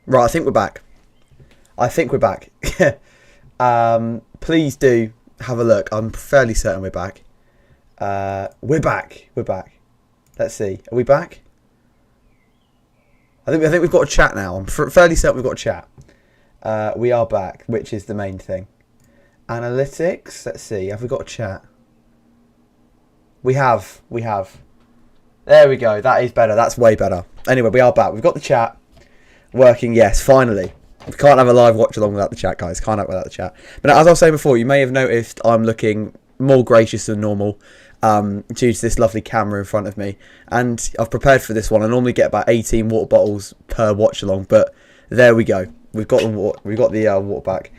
Right, I think we're back. Please do have a look. I'm fairly certain we're back. We're back. Let's see. Are we back? I think we've got a chat now. I'm fairly certain we've got a chat. We are back, which is the main thing. Analytics. Let's see. Have we got a chat? We have. There we go. That is better. That's way better. Anyway, we are back. We've got the chat working. Yes, finally. We can't have a live watch along without the chat, guys. Can't have without the chat. But as I was saying before, you may have noticed I'm looking more gracious than normal due to this lovely camera in front of me. And I've prepared for this one. I normally get about 18 water bottles per watch along, but there we go. We've got the water back.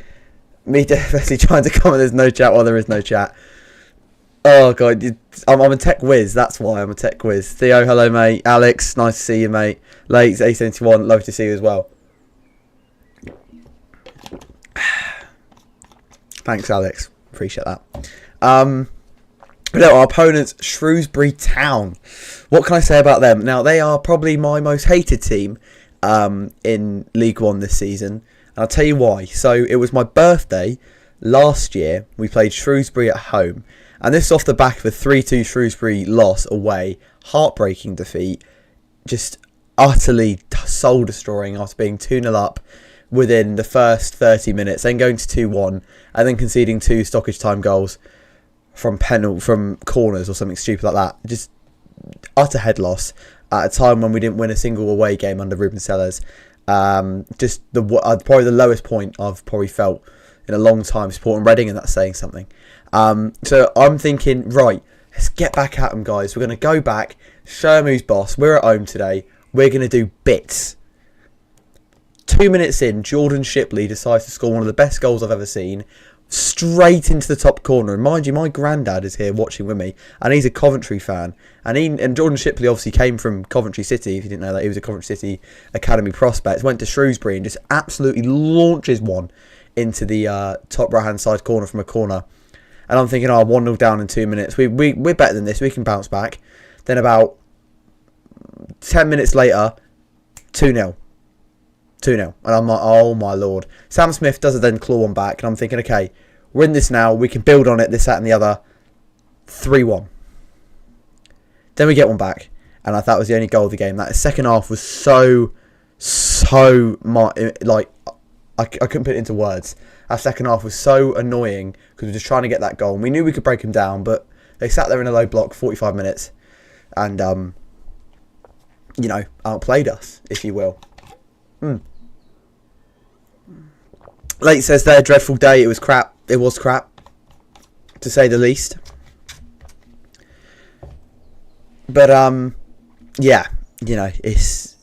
Me definitely trying to comment there's no chat while there is no chat. Oh god, I'm a tech whiz. That's why I'm a tech whiz. Theo, hello mate. Alex, nice to see you mate. Lakes A71, love to see you as well. Thanks, Alex. Appreciate that. But no, our opponents, Shrewsbury Town. What can I say about them? Now, they are probably my most hated team in League One this season. And I'll tell you why. So, it was my birthday last year. We played Shrewsbury at home. And this is off the back of a 3-2 Shrewsbury loss away. Heartbreaking defeat. Just utterly soul-destroying after being 2-0 up within the first 30 minutes, then going to 2-1, and then conceding 2 stoppage time goals from corners or something stupid like that. Just utter head loss at a time when we didn't win a single away game under Ruben Sellers. Just probably the lowest point I've probably felt in a long time supporting Reading, and that's saying something. So I'm thinking, right, let's get back at them, guys. We're going to go back, show them who's boss. We're at home today. We're going to do bits. 2 minutes in, Jordan Shipley decides to score one of the best goals I've ever seen, straight into the top corner. And mind you, my granddad is here watching with me, and he's a Coventry fan. And Jordan Shipley obviously came from Coventry City. If you didn't know that, he was a Coventry City Academy prospect. Went to Shrewsbury and just absolutely launches one into the top right-hand side corner from a corner. And I'm thinking, 1-0 down in 2 minutes. We're better than this. We can bounce back. Then about 10 minutes later, 2-0. 2-0. And I'm like, oh my lord. Sam Smith does it then claw one back. And I'm thinking, okay, we're in this now. We can build on it, this, that and the other. 3-1. Then we get one back. And I thought it was the only goal of the game. That second half was so much, like, I couldn't put it into words. Our second half was so annoying because we were just trying to get that goal. And we knew we could break them down, but they sat there in a low block 45 minutes and, outplayed us, if you will. Late says there, dreadful day. It was crap. It was crap, to say the least. But yeah, it's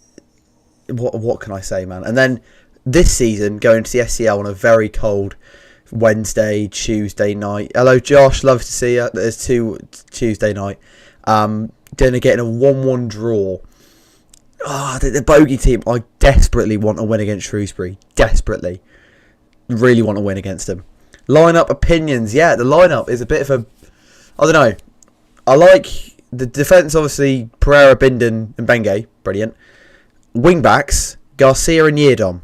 what can I say, man? And then this season, going to the SCL on a very cold Wednesday, Tuesday night. Hello, Josh. Love to see you. There's Tuesday night. Then getting a 1-1 draw. The bogey team. I desperately want to win against Shrewsbury. Desperately. Really want to win against them. Lineup opinions. Yeah, the lineup is a bit of a... I don't know. I like the defence, obviously. Pereira, Bindon and Benge. Brilliant. Wing-backs. Garcia and Yeardom.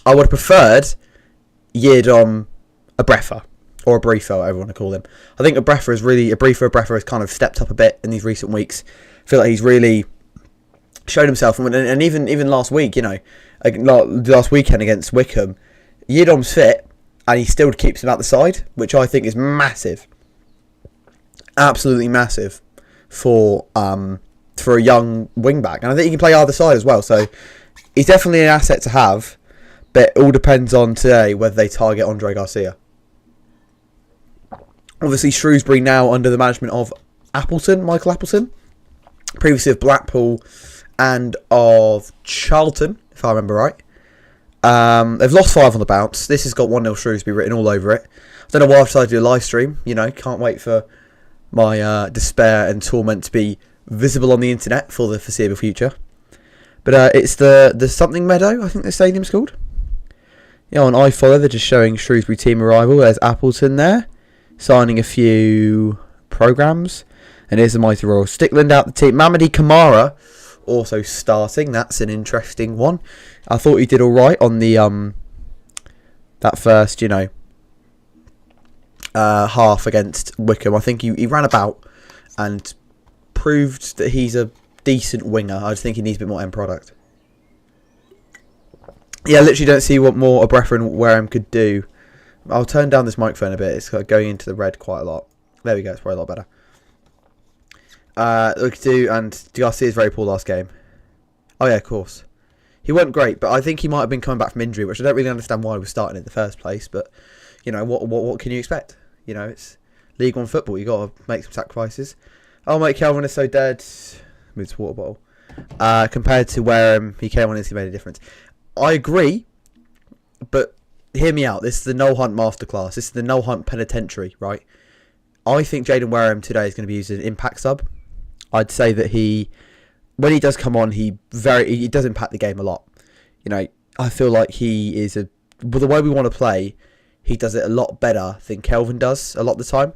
I would have preferred Yeardom Abrefa. Or Abrifo, whatever you want to call him. I think Abrifo has kind of stepped up a bit in these recent weeks. I feel like he's really showed himself, and even last week, last weekend against Wickham, Yeardom's fit, and he still keeps him out the side, which I think is massive, absolutely massive for a young wing back, and I think he can play either side as well. So he's definitely an asset to have, but it all depends on today whether they target Andre Garcia. Obviously, Shrewsbury now under the management of Michael Appleton, previously of Blackpool and of Charlton, if I remember right. They've lost 5 on the bounce. This has got 1-0 Shrewsbury written all over it. I don't know why I've decided to do a live stream. Can't wait for my despair and torment to be visible on the internet for the foreseeable future. But it's the something meadow, I think the stadium's called. On iFollow, they're just showing Shrewsbury team arrival. There's Appleton there, signing a few programmes. And here's the mighty Royal. Stickland out the team. Mamadi Kamara. also starting. That's an interesting one. I thought he did all right on the that first, half against Wickham. I think he ran about and proved that he's a decent winger. I just think he needs a bit more end product. Yeah, I literally don't see what more Abrefra Wareham could do. I'll turn down this microphone a bit. It's going into the red quite a lot. There we go. It's probably a lot better. And Garcia's very poor last game. Oh yeah, of course. He wasn't great, but I think he might have been coming back from injury, which I don't really understand why he was starting in the first place. But what can you expect? It's League One football. You got to make some sacrifices. Oh mate, Kelvin is so dead. Moves water bottle. Compared to where he came on, he made a difference. I agree, but hear me out. This is the Noel Hunt masterclass. This is the Noel Hunt penitentiary, right? I think Jaden Wareham today is going to be used as an impact sub. I'd say that when he does come on, he does impact the game a lot. I feel like he is the way we want to play, he does it a lot better than Kelvin does a lot of the time.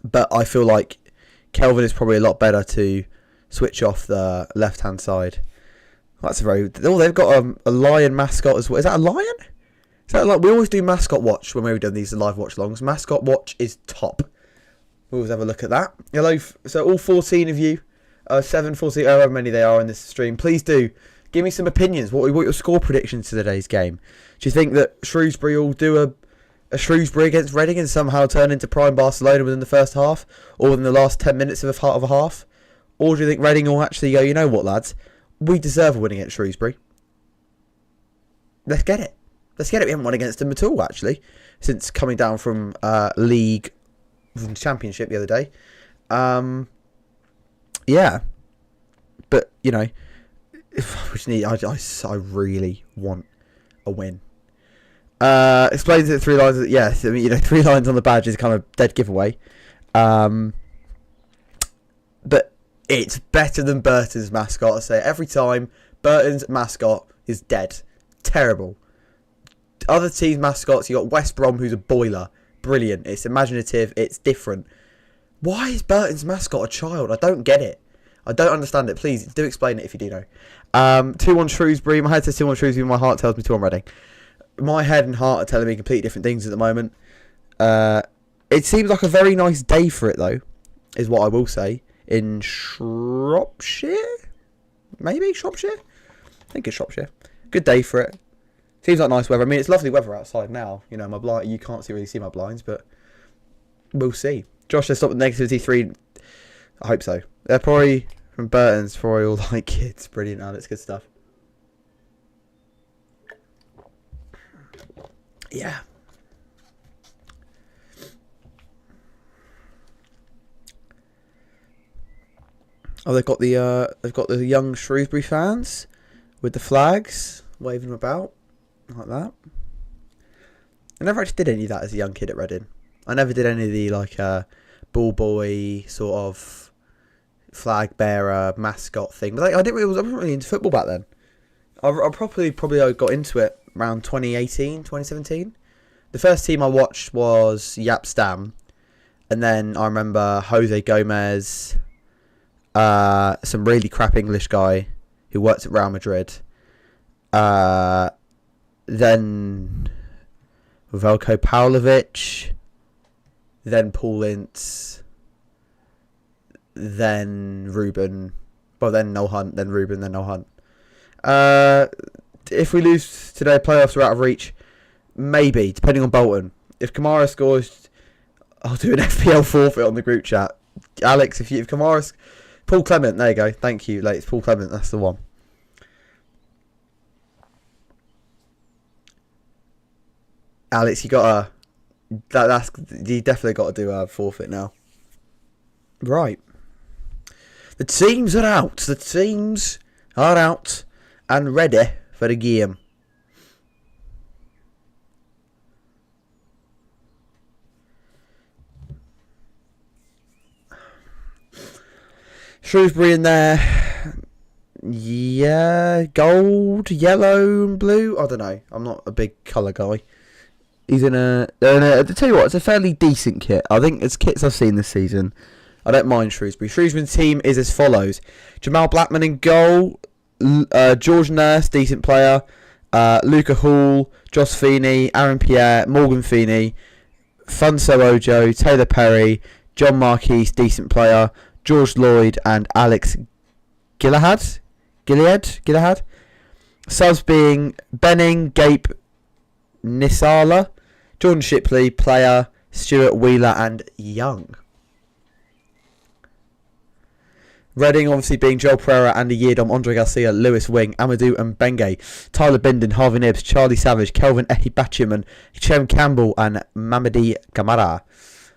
But I feel like Kelvin is probably a lot better to switch off the left-hand side. That's they've got a lion mascot as well. Is that a lion? We always do mascot watch when we've done these live watch longs. Mascot watch is top. We'll always have a look at that. Hello, so all 14 of you, 7, 14, however many they are in this stream, please do give me some opinions. What your score predictions to today's game? Do you think that Shrewsbury will do a Shrewsbury against Reading and somehow turn into prime Barcelona within the first half, or within the last 10 minutes of a half? Or do you think Reading will actually go, you know what, lads, we deserve a win against Shrewsbury. Let's get it. We haven't won against them at all, actually, since coming down from League from Championship the other day. Yeah. But, I really want a win. Explains it 3 lines. Yes, 3 lines on the badge is kind of dead giveaway. But it's better than Burton's mascot. I say it every time. Burton's mascot is dead. Terrible. Other teams' mascots, you got West Brom, who's a boiler. Brilliant. It's imaginative. It's different. Why is Burton's mascot a child? I don't get it. I don't understand it. Please do explain it if you do know. 2-1 Shrewsbury. My head says 2-1 Shrewsbury. My heart tells me 2-1 Reading. My head and heart are telling me completely different things at the moment. It seems like a very nice day for it, though, is what I will say. In Shropshire? Maybe Shropshire? I think it's Shropshire. Good day for it. Seems like nice weather. I mean, it's lovely weather outside now. My blind. You can't really see my blinds, but we'll see. Josh says stop with negativity 3. I hope so. They're probably from Burton's for all like kids. Brilliant, Alex. Good stuff. Yeah. Oh, they've got the young Shrewsbury fans with the flags waving them about like that. I never actually did any of that as a young kid at Reading. I never did any of the ball boy sort of flag bearer mascot thing. But I wasn't really into football back then. I probably got into it around 2018, 2017. The first team I watched was Yap Stam, and then I remember Jose Gomez, some really crap English guy who worked at Real Madrid, then Velko Pavlovic, then Paul Ince, then Ruben, then Noel Hunt, then Ruben, then Noel Hunt. If we lose today, playoffs are out of reach. Maybe, depending on Bolton. If Kamara scores, I'll do an FPL forfeit on the group chat. Alex, if Kamara... Paul Clement, there you go. Thank you, it's Paul Clement, that's the one. Alex, you definitely got to do a forfeit now. Right. The teams are out. The teams are out and ready for the game. Shrewsbury in there. Yeah, gold, yellow, and blue. I don't know. I'm not a big colour guy. He's in a. To tell you what, it's a fairly decent kit. I think it's kits I've seen this season. I don't mind Shrewsbury. Shrewsbury's team is as follows. Jamal Blackman in goal. George Nurse, decent player. Luca Hall, Joss Feeney, Aaron Pierre, Morgan Feeney, Funso Ojo, Taylor Perry, John Marquis, decent player. George Lloyd and Alex Gilead. Subs being Benning, Gape, Nisala, Jordan Shipley, player, Stuart Wheeler and Young. Reading obviously being Joel Pereira, Andy Yedom, Andre Garcia, Lewis Wing, Amadou and Benge, Tyler Bindon, Harvey Nibbs, Charlie Savage, Kelvin Ehibachiman, Chem Campbell and Mamadi Kamara.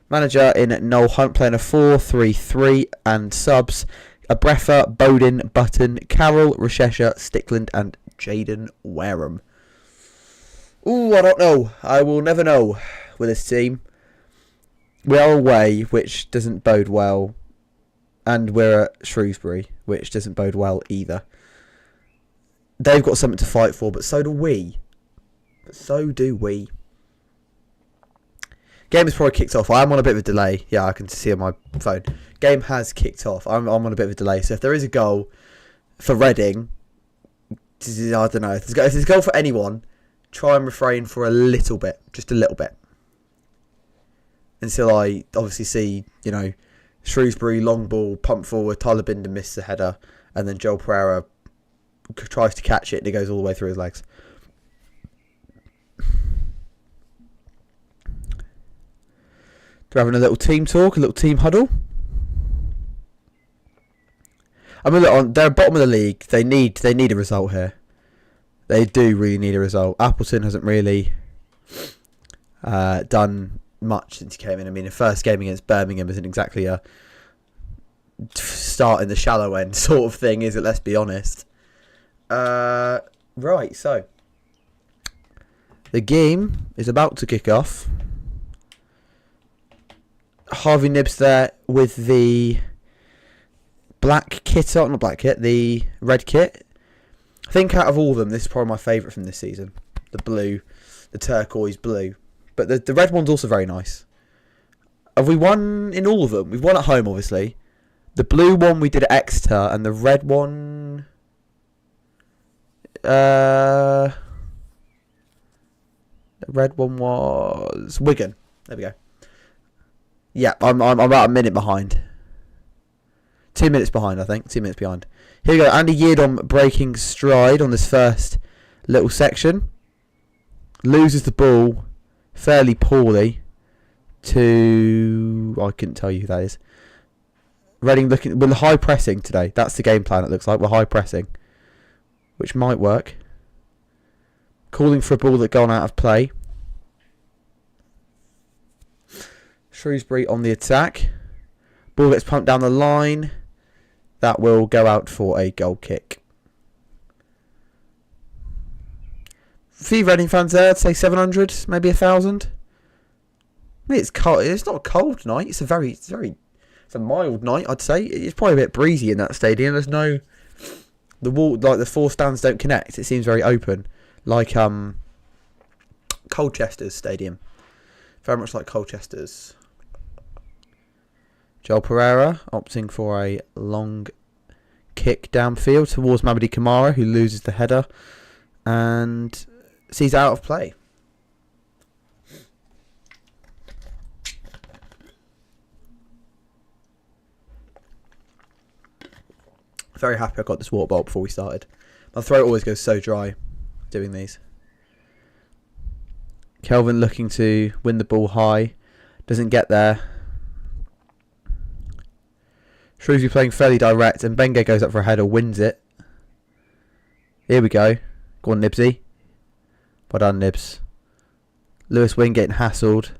Manager in Noel Hunt playing a 4-3-3 and subs Abrefa, Bowden, Button, Carroll, Rashesha, Stickland and Jaden Wareham. Ooh, I don't know. I will never know with this team. We are away, which doesn't bode well. And we're at Shrewsbury, which doesn't bode well either. They've got something to fight for, but so do we. Game has probably kicked off. I'm on a bit of a delay. Yeah, I can see on my phone. Game has kicked off. I'm on a bit of a delay. So if there is a goal for Reading, I don't know. If there's a goal for anyone, try and refrain for a little bit. Just a little bit. Until I obviously see, Shrewsbury long ball, pump forward, Tyler Binder misses the header, and then Joel Pereira tries to catch it and it goes all the way through his legs. They're having a little team talk, a little team huddle. I mean, they're bottom of the league. They need a result here. They do really need a result. Appleton hasn't really done much since he came in. I mean, the first game against Birmingham isn't exactly a start in the shallow end sort of thing, is it? Let's be honest. Right, so the game is about to kick off. Harvey Nibbs there with the black kit on, not black kit, the red kit. I think out of all of them, this is probably my favourite from this season. The blue, the turquoise blue. But the red one's also very nice. Have we won in all of them? We've won at home, obviously. The blue one we did at Exeter, and the red one... the red one was Wigan. There we go. Yeah, I'm about a minute behind. 2 minutes behind, I think. 2 minutes behind. Here we go. Andy Yedom breaking stride on this first little section. Loses the ball fairly poorly to... I couldn't tell you who that is. Reading looking... We're high pressing today. That's the game plan, it looks like. We're high pressing. Which might work. Calling for a ball that gone out of play. Shrewsbury on the attack. Ball gets pumped down the line. That will go out for a goal kick. A few Reading fans there, I'd say 700, maybe 1,000. I mean, it's cold. It's not a cold night. It's a mild night, I'd say. It's probably a bit breezy in that stadium. There's no... The wall, like the four stands don't connect. It seems very open. Like Colchester's stadium. Very much like Colchester's. Joel Pereira opting for a long kick downfield towards Mamadi Kamara, who loses the header and sees out of play. Very happy I got this water bottle before we started. My throat always goes so dry doing these. Kelvin looking to win the ball high. Doesn't get there. Shrewsbury playing fairly direct, and Benge goes up for a header, wins it. Here we go. Go on, Nibsy. Well done, Nibs. Lewis Wing getting hassled.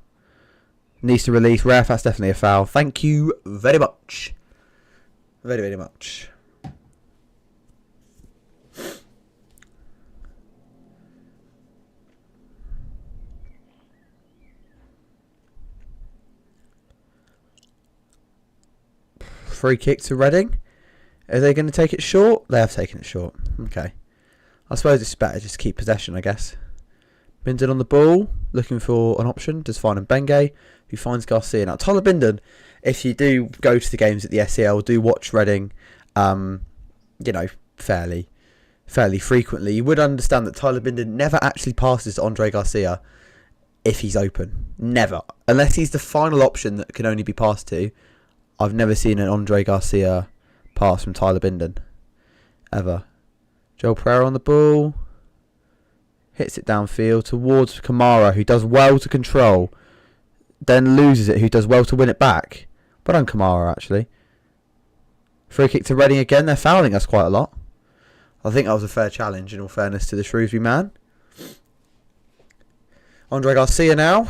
Needs to release. Ref, that's definitely a foul. Thank you very much. Very, very much. Free kick to Reading. Are they going to take it short? They have taken it short. Okay. I suppose it's better just to keep possession, I guess. Bindon on the ball, looking for an option. Does find Benge, who finds Garcia. Now, Tyler Bindon if you do go to the games at the SEL, do watch Reading, fairly frequently. You would understand that Tyler Binden never actually passes to Andre Garcia if he's open. Never. Unless he's the final option that can only be passed to. I've never seen an Andre Garcia pass from Tyler Binden. Ever. Joel Pereira on the ball. Hits it downfield towards Kamara, who does well to control. Then loses it, who does well to win it back. But on Kamara, actually. Free kick to Reading again. They're fouling us quite a lot. I think that was a fair challenge, in all fairness to the Shrewsbury man. Andre Garcia now.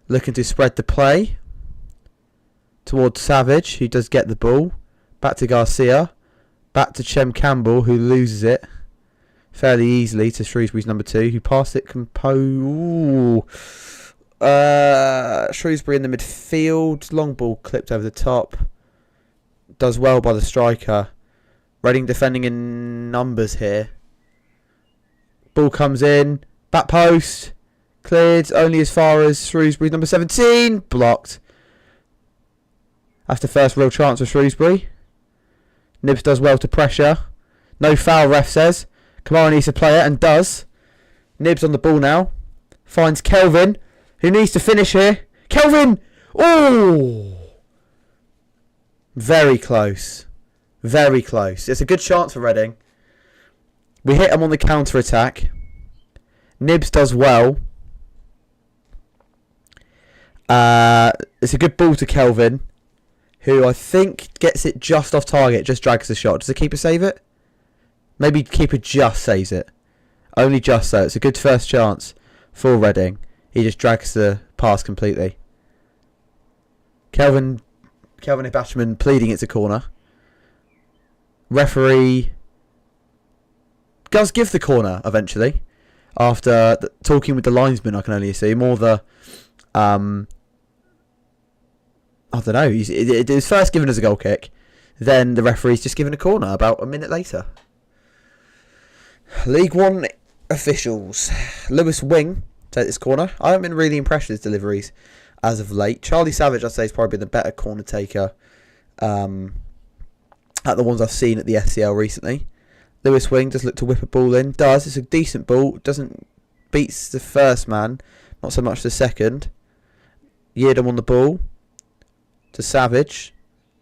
Looking to spread the play. Towards Savage, who does get the ball. Back to Garcia. Back to Chem Campbell, who loses it fairly easily to Shrewsbury's number 2, who passed it Shrewsbury in the midfield. Long ball clipped over the top. Does well by the striker. Reading defending in numbers here. Ball comes in. Back post. Cleared only as far as Shrewsbury's number 17. Blocked. That's the first real chance for Shrewsbury. Nibs does well to pressure. No foul, ref says. Kamara needs to play it and does. Nibs on the ball now. Finds Kelvin, who needs to finish here. Kelvin! Oh! Very close. Very close. It's a good chance for Reading. We hit him on the counter-attack. Nibs does well. It's a good ball to Kelvin, who I think gets it just off target, just drags the shot. Does the keeper save it? Maybe keeper just saves it. Only just so. It's a good first chance for Reading. He just drags the pass completely. Kelvin Ibashman pleading it's a corner. Referee does give the corner eventually. After talking with the linesman, I can only assume. Or the... I don't know. It was first given as a goal kick. Then the referee's just given a corner about a minute later. League One officials. Lewis Wing take this corner. I haven't been really impressed with his deliveries as of late. Charlie Savage, I'd say, has probably been the better corner taker at the ones I've seen at the SCL recently. Lewis Wing does look to whip a ball in. Does. It's a decent ball. Doesn't beats the first man. Not so much the second. Yeardom on the ball. To Savage.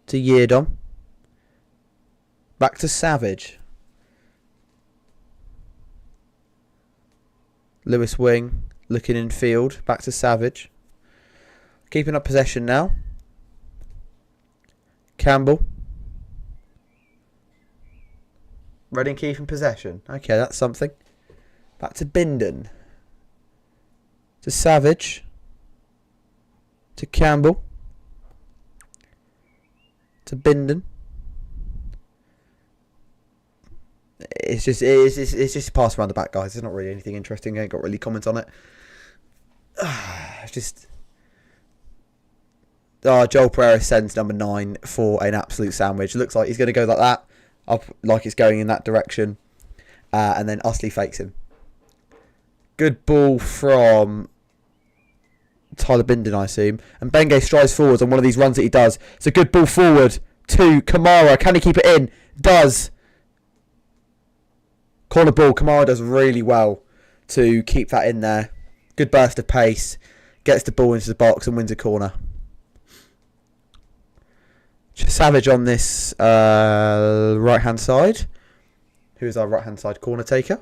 To Yeardom. Back to Savage. Lewis Wing looking in field. Back to Savage. Keeping up possession now. Campbell. Reading keeping possession. Okay, that's something. Back to Binden. To Savage. To Campbell. To Binden. It's just pass around the back, guys. There's not really anything interesting. I ain't got really comment on it. It's just... Joel Pereira sends number 9 for an absolute sandwich. Looks like he's going to go like that. Up like it's going in that direction. And then Usley fakes him. Good ball from Tyler Binden, I assume. And Benge strides forwards on one of these runs that he does. It's a good ball forward to Kamara. Can he keep it in? Does. Corner ball. Kamara does really well to keep that in there. Good burst of pace. Gets the ball into the box and wins a corner. Savage on this right-hand side. Who is our right-hand side corner taker?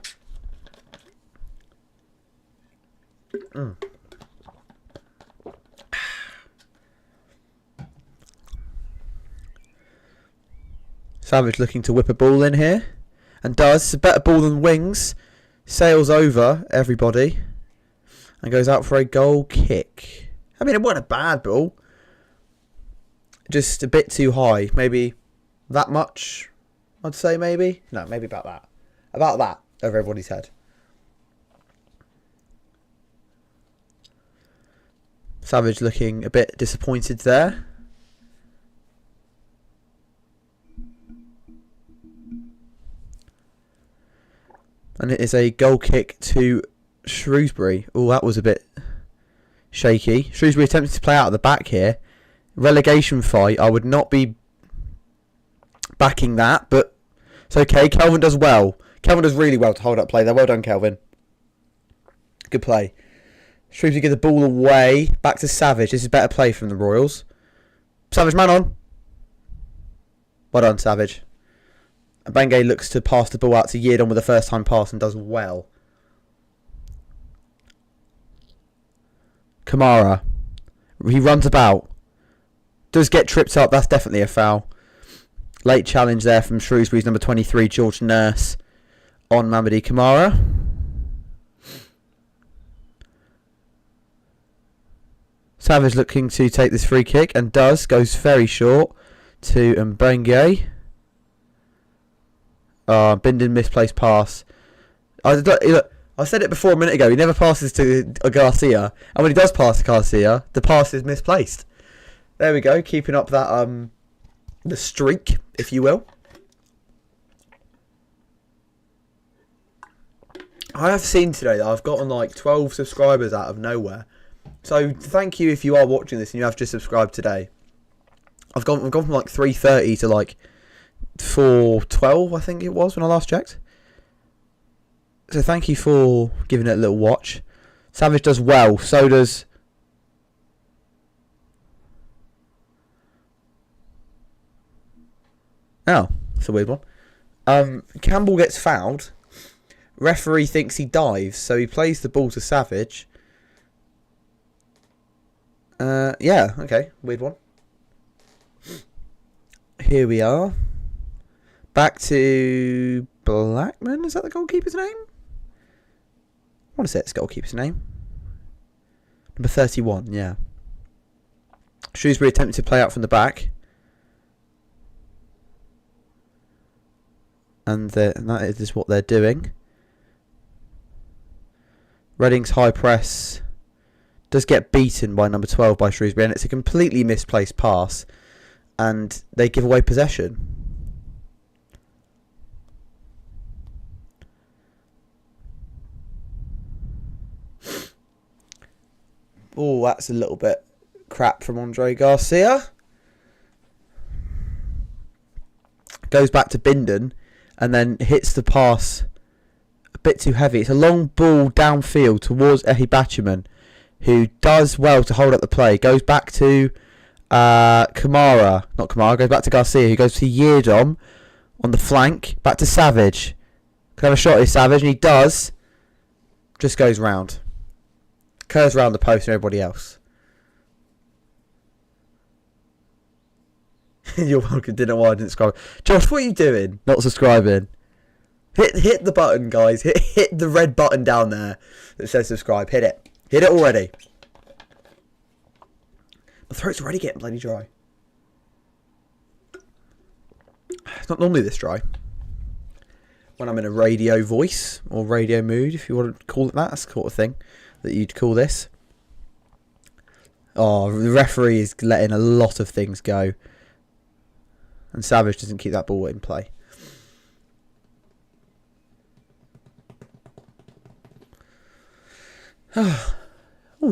Savage looking to whip a ball in here. And does. It's a better ball than Wings. Sails over everybody. And goes out for a goal kick. I mean, it wasn't a bad ball. Just a bit too high. Maybe that much, I'd say maybe. No, maybe about that. About that over everybody's head. Savage looking a bit disappointed there. And it is a goal kick to Shrewsbury. Oh, that was a bit shaky. Shrewsbury attempted to play out of the back here. relegation fight, I would not be backing that, but it's okay. Kelvin does well. Kelvin does really well to hold up play there. Well done, Kelvin. Good play. Shrewsbury give the ball away. Back to Savage. This is better play from the Royals. Savage, man on. Well done, Savage. And Bangay looks to pass the ball out to Yeardon with a first time pass and does well. Kamara. He runs about. Does get tripped up. That's definitely a foul. Late challenge there from Shrewsbury's number 23, George Nurse, on Mamadi Kamara. Savage looking to take this free kick and does. Goes very short to Mbenge. Bindon misplaced pass. Look, I said it before a minute ago. He never passes to Garcia, and when he does pass to Garcia, the pass is misplaced. There we go, keeping up that the streak, if you will. I have seen today that I've gotten like 12 subscribers out of nowhere. So thank you if you are watching this and you have just subscribed today. I've gone from like 330 to like 412, I think it was when I last checked. So thank you for giving it a little watch. Savage does well. So does... Oh, that's a weird one. Campbell gets fouled. Referee thinks he dives, so he plays the ball to Savage. Yeah, okay. Weird one. Here we are. Back to Blackman. Is that the goalkeeper's name? I want to say it's the goalkeeper's name. Number 31, yeah. Shrewsbury attempting to play out from the back. And that is what they're doing. Reading's high press does get beaten by number 12 by Shrewsbury, and it's a completely misplaced pass, and they give away possession. Oh, that's a little bit crap from Andre Garcia. Goes back to Bindon and then hits the pass a bit too heavy. It's a long ball downfield towards Ehi Batcherman, who does well to hold up the play. Goes back to Kamara. Not Kamara. Goes back to Garcia, who goes to Yeardon on the flank. Back to Savage. Could have a shot at Savage, and he does. Just goes round. Curves round the post and everybody else. You're welcome. Didn't know why I didn't subscribe. Josh, what are you doing? Not subscribing. Hit the button, guys. Hit the red button down there that says subscribe. Hit it. Hit it already. My throat's already getting bloody dry. It's not normally this dry. When I'm in a radio voice or radio mood, if you want to call it that, that's the sort of thing that you'd call this. Oh, the referee is letting a lot of things go. And Savage doesn't keep that ball in play. Oh,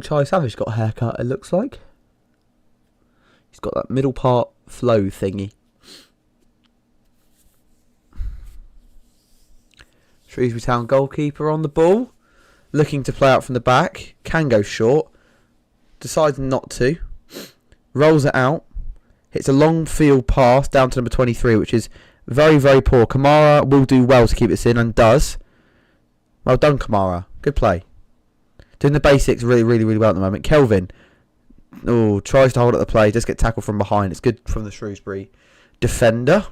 Charlie Savage got a haircut, it looks like. He's got that middle part flow thingy. Shrewsbury Town goalkeeper on the ball. Looking to play out from the back. Can go short. Decides not to. Rolls it out. Hits a long field pass down to number 23, which is very, very poor. Kamara will do well to keep this in and does. Well done, Kamara. Good play. Doing the basics really, really, really well at the moment. Kelvin. Oh, tries to hold up the play. Does get tackled from behind. It's good from the Shrewsbury defender.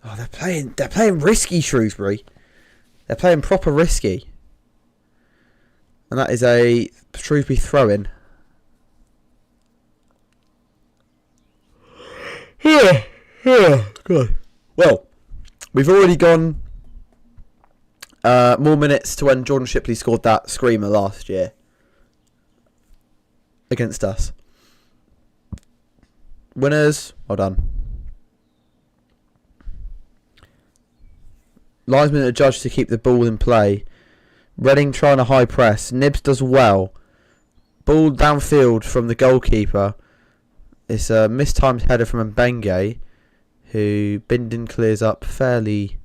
Oh, they're playing risky, Shrewsbury. They're playing proper risky. And that is a Shrewsbury throw-in. Good. Well, we've already gone more minutes to when Jordan Shipley scored that screamer last year against us. Winners, well done. Linesman adjudged to keep the ball in play. Reading trying to high press. Nibs does well, Ball downfield from the goalkeeper. It's a mistimed header from Mbenge, who Bindon clears up fairly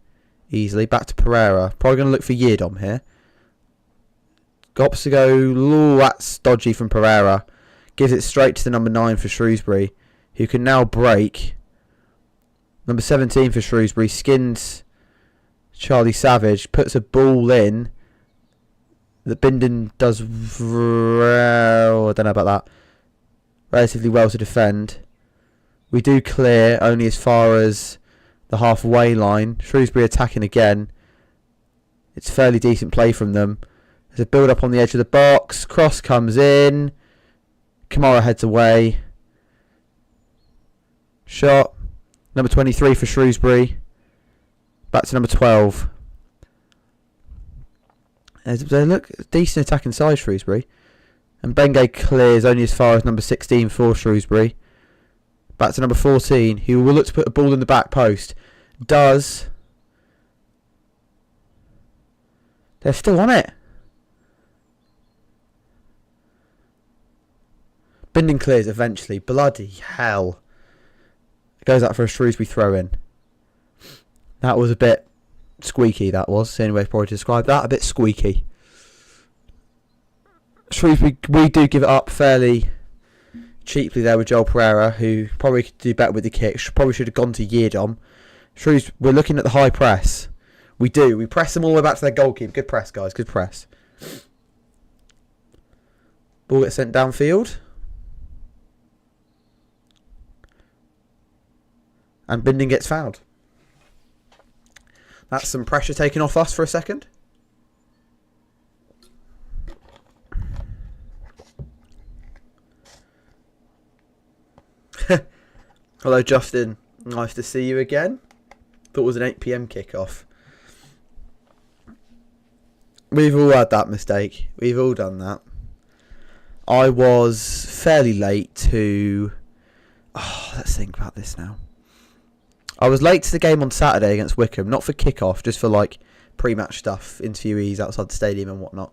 easily. Back to Pereira. Probably going to look for Yidom here. Gops to go. Ooh, that's dodgy from Pereira. Gives it straight to the number 9 for Shrewsbury, who can now break. Number 17 for Shrewsbury skins Charlie Savage. Puts a ball in that Bindon does, I don't know about that, relatively well to defend. We do clear only as far as the halfway line. Shrewsbury attacking again. It's fairly decent play from them. There's a build up on the edge of the box. Cross comes in. Kamara heads away. Shot. Number 23 for Shrewsbury. Back to number 12. They look decent attacking side, Shrewsbury. And Benge clears only as far as number 16 for Shrewsbury. Back to number 14, who will look to put a ball in the back post. Does. They're still on it. Bindon clears eventually. Bloody hell. It goes out for a Shrewsbury throw-in. That was a bit squeaky, that was. The only way probably to describe that. A bit squeaky. Shrewsbury, we do give it up fairly cheaply there with Joel Pereira, who probably could do better with the kick. Probably should have gone to Yidom. Shrewsbury, we're looking at the high press. We do. We press them all the way back to their goalkeeper. Good press, guys. Good press. Ball gets sent downfield. And Bindon gets fouled. That's some pressure taken off us for a second. Hello, Justin. Nice to see you again. Thought it was an 8 PM kickoff. We've all had that mistake. We've all done that. I was fairly late to... let's think about this now. I was late to the game on Saturday against Wickham, not for kickoff, just for like pre-match stuff, interviewees outside the stadium and whatnot.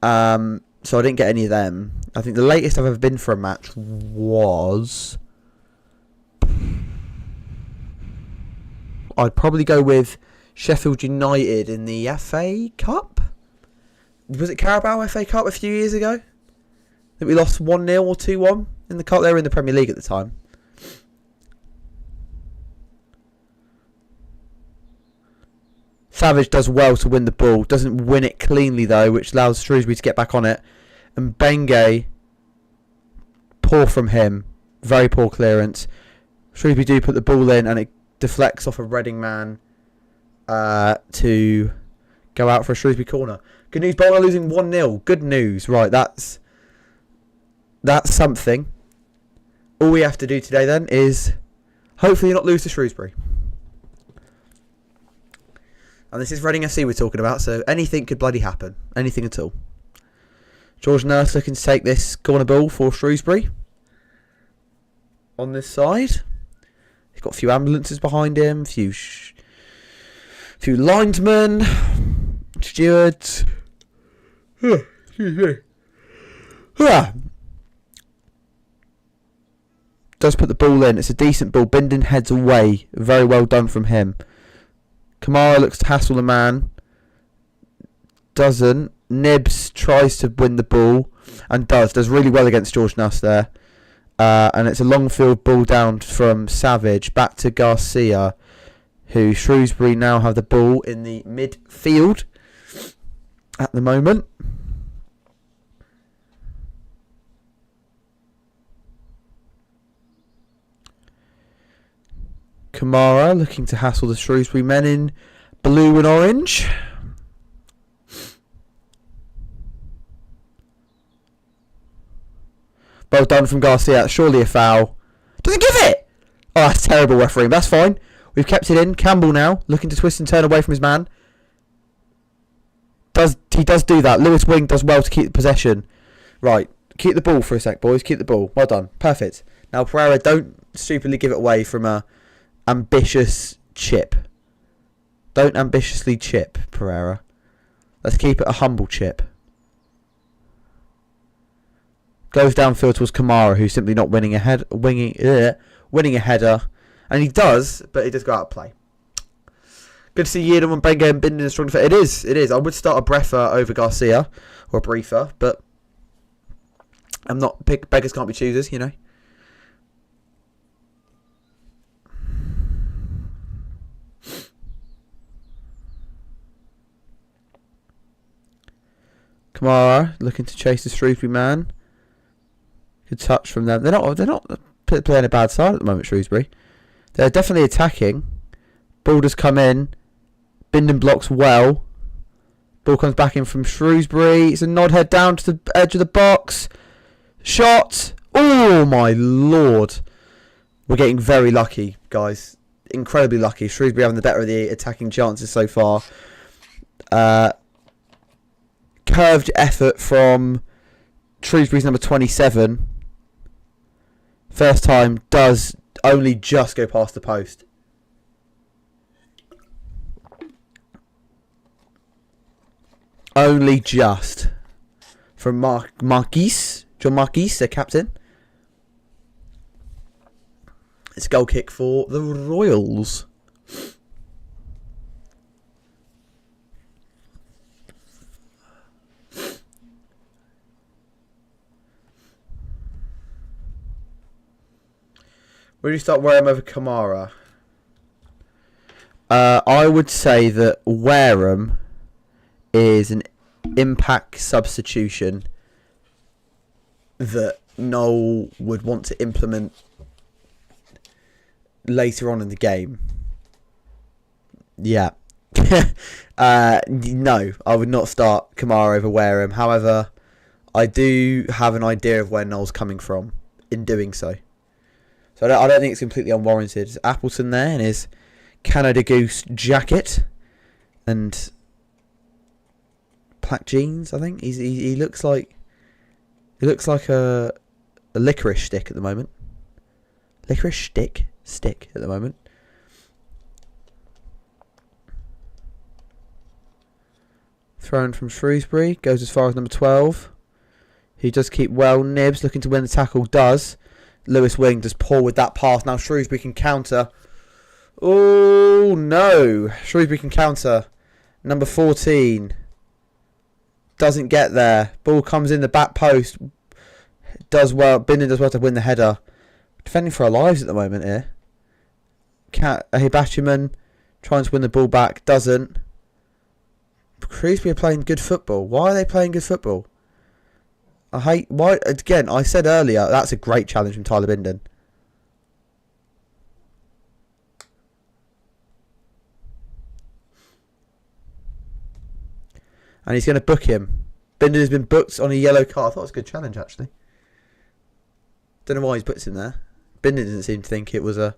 So I didn't get any of them. I think the latest I've ever been for a match was... I'd probably go with Sheffield United in the FA Cup. Was it Carabao FA Cup a few years ago? That we lost 1-0 or 2-1 in the cup. They were in the Premier League at the time. Savage does well to win the ball. Doesn't win it cleanly though, which allows Shrewsbury to get back on it. And Benge, poor from him. Very poor clearance. Shrewsbury do put the ball in and it deflects off a Reading man to go out for a Shrewsbury corner. Good news, Bowler losing 1-0. Good news. Right, that's something. All we have to do today then is hopefully not lose to Shrewsbury. And this is Reading FC we're talking about, so anything could bloody happen. Anything at all. George Nurse looking to take this corner ball for Shrewsbury. On this side. He's got a few ambulances behind him, a few linesmen, stewards. Excuse me. Does put the ball in. It's a decent ball. Bindon heads away. Very well done from him. Kamara looks to hassle the man. Doesn't. Nibs tries to win the ball and does. Does really well against George Nuss there. And it's a long field ball down from Savage back to Garcia, who Shrewsbury now have the ball in the midfield at the moment. Kamara looking to hassle the Shrewsbury men in blue and orange. Well done from Garcia. Surely a foul. Doesn't give it! Oh, that's terrible refereeing. That's fine. We've kept it in. Campbell now looking to twist and turn away from his man. He does do that. Lewis Wing does well to keep the possession. Right. Keep the ball for a sec, boys. Keep the ball. Well done. Perfect. Now, Pereira, don't stupidly give it away from a ambitious chip. Don't ambitiously chip, Pereira. Let's keep it a humble chip. Goes downfield towards Kamara, who's simply not winning a header. And he does, but he does go out of play. Good to see Yeadon and Benga and Binden strong defence. It is. I would start a Breather over Garcia, or a Breather, but I'm not. Beggars can't be choosers, you know. Kamara looking to chase the Shrewsbury man. Good touch from them. They're not playing a bad side at the moment, Shrewsbury. They're definitely attacking. Ball does come in. Binden blocks well. Ball comes back in from Shrewsbury. It's a nod head down to the edge of the box. Shot. Oh my lord. We're getting very lucky, guys. Incredibly lucky. Shrewsbury having the better of the attacking chances so far. Curved effort from Shrewsbury's number 27. First time does only just go past the post. Only just. From Marquis. John Marquis, their captain. It's a goal kick for the Royals. Where do you start Wareham over Kamara? I would say that Wareham is an impact substitution that Noel would want to implement later on in the game. Yeah. No, I would not start Kamara over Wareham. However, I do have an idea of where Noel's coming from in doing so. So I don't think it's completely unwarranted. It's Appleton there in his Canada Goose jacket and black jeans. I think he looks like a licorice stick at the moment. Licorice stick at the moment. Thrown from Shrewsbury, goes as far as number 12. He does keep well. Nibs looking to win the tackle. Does. Lewis Wing does poor with that pass. Now Shrewsbury can counter. Oh no. Shrewsbury can counter. Number 14. Doesn't get there. Ball comes in the back post. Does well. Binden does well to win the header. Defending for our lives at the moment here. Hibachiman trying to win the ball back. Doesn't. Shrewsbury are playing good football. Why are they playing good football? Why again, I said earlier, that's a great challenge from Tyler Binden. And he's going to book him. Binden has been booked on a yellow card. I thought it was a good challenge, actually. Don't know why he's booked him there. Binden doesn't seem to think it was a...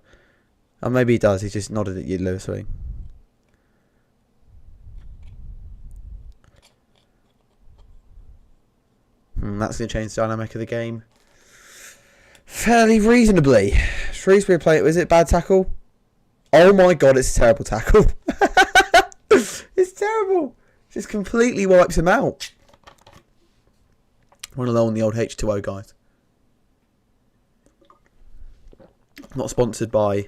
Oh, maybe he does. He's just nodded at you, Lewis Wing. That's going to change the dynamic of the game fairly reasonably. Shrewsbury play. Was it bad tackle? Oh my god, it's a terrible tackle. It's terrible. Just completely wipes him out. One alone on the old H2O, guys. Not sponsored by...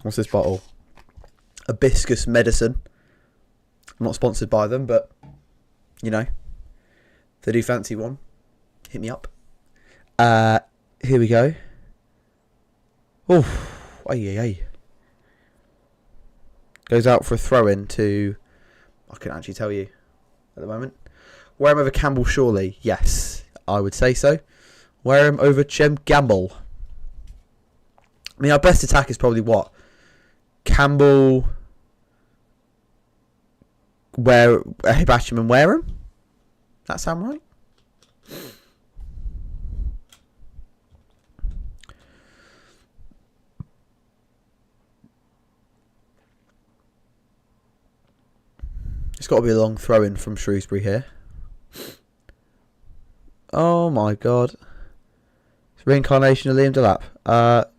what's this bottle? Hibiscus Medicine. I'm not sponsored by them, but... You know, if they do fancy one, hit me up. Here we go. Oh, ay. Goes out for a throw-in to... I can't actually tell you at the moment. Wareham over Campbell, surely. Yes, I would say so. Wareham over Chem Gamble. I mean, our best attack is probably what? Campbell... Hibachiman and Wareham? That sound right? It's got to be a long throw-in from Shrewsbury here. Oh my god. It's reincarnation of Liam Delap.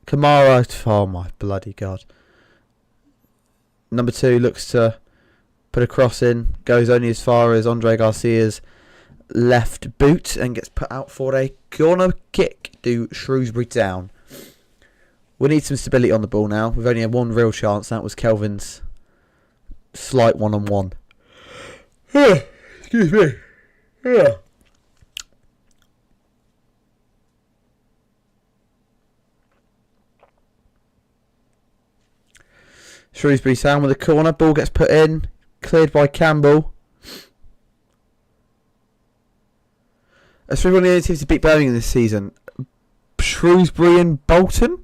Kamara. Oh my bloody god. Number 2 looks to... Put a cross in, goes only as far as Andre Garcia's left boot and gets put out for a corner kick to Shrewsbury Town. We need some stability on the ball now. We've only had one real chance. That was Kelvin's slight one-on-one. Excuse me. Yeah. Shrewsbury Town with a corner. Ball gets put in. Cleared by Campbell. That's one of the only teams to beat Birmingham this season. Shrewsbury and Bolton?